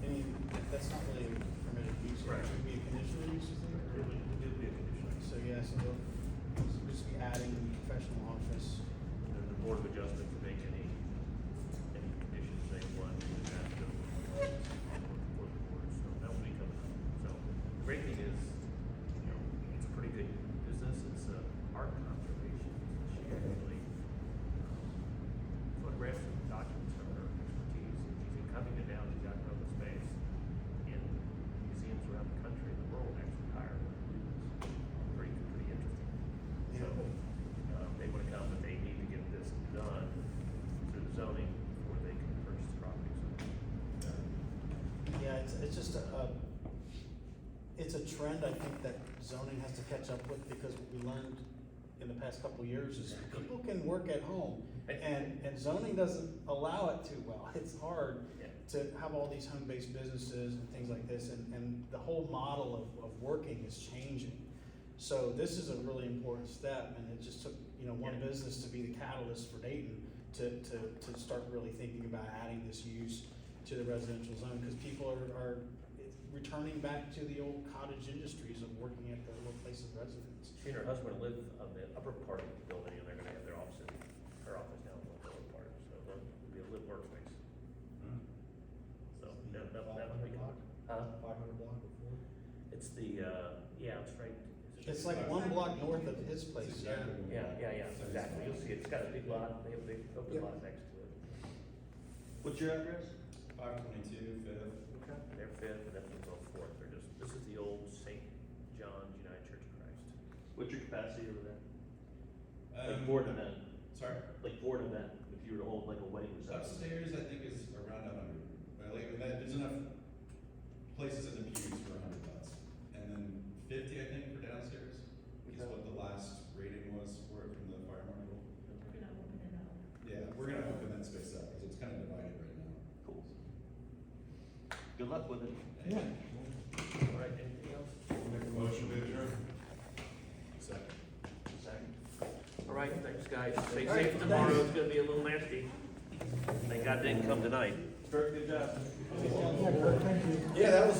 [SPEAKER 3] I mean, that's not really a permitted use, it
[SPEAKER 2] Right.
[SPEAKER 3] would be a conditional use, you think?
[SPEAKER 2] It would be a condition.
[SPEAKER 3] So, yeah, so we'll just be adding professional office.
[SPEAKER 2] And then the Board of Adjustment can make any conditions they want, and have to, for the board.
[SPEAKER 3] trend I think that zoning has to catch up with, because what we learned in the past couple of years is people can work at home, and zoning doesn't allow it too well. It's hard
[SPEAKER 2] Yeah.
[SPEAKER 3] to have all these home-based businesses and things like this, and the whole model of working is changing. So this is a really important step, and it just took, one
[SPEAKER 2] Yeah.
[SPEAKER 3] business to be the catalyst for Dayton to start really thinking about adding this use to the residential zone, because people are returning back to the old cottage industries of working at their little place of residence.
[SPEAKER 2] She and her husband live on the upper part of the building, and they're gonna have their office, her office now in the lower part, so it'll be a live workspace. So, that would be good. Huh?
[SPEAKER 10] 500 block before?
[SPEAKER 2] It's the, yeah, it's right.
[SPEAKER 3] It's like one block north of his place, yeah.
[SPEAKER 2] Yeah, exactly, you'll see, it's got a big lot, they have a big open
[SPEAKER 3] Yep.
[SPEAKER 2] lot next to it.
[SPEAKER 6] What's your address?
[SPEAKER 7] 522 Fifth.
[SPEAKER 2] They're fifth, and that's on fourth, this is the old St. John's United Church of Christ.
[SPEAKER 6] What's your capacity over there? Like
[SPEAKER 7] Um,
[SPEAKER 6] for an event,
[SPEAKER 7] Sorry?
[SPEAKER 6] like for an event, if you were to hold like a wedding reception.
[SPEAKER 7] Upstairs, I think, is around 100. There's enough places in the pews for 100 butts. And then 50, I think, for downstairs, is
[SPEAKER 6] Okay.
[SPEAKER 7] what the last rating was for it from the fire marshal.
[SPEAKER 11] We're gonna open it up.
[SPEAKER 7] Yeah, we're gonna open that space up, because it's kind of divided right now.
[SPEAKER 6] Cool. Good luck with it.
[SPEAKER 5] Yeah.
[SPEAKER 2] All right, anything else?
[SPEAKER 4] Make a motion to adjourn.
[SPEAKER 7] Second.
[SPEAKER 6] Second.
[SPEAKER 2] All right, thanks, guys, stay
[SPEAKER 3] All right,
[SPEAKER 2] safe tomorrow, it's gonna be a little nasty. Thank God they didn't come tonight.
[SPEAKER 6] Very good job.
[SPEAKER 5] Yeah, Kurt, thank you.
[SPEAKER 10] Yeah, that was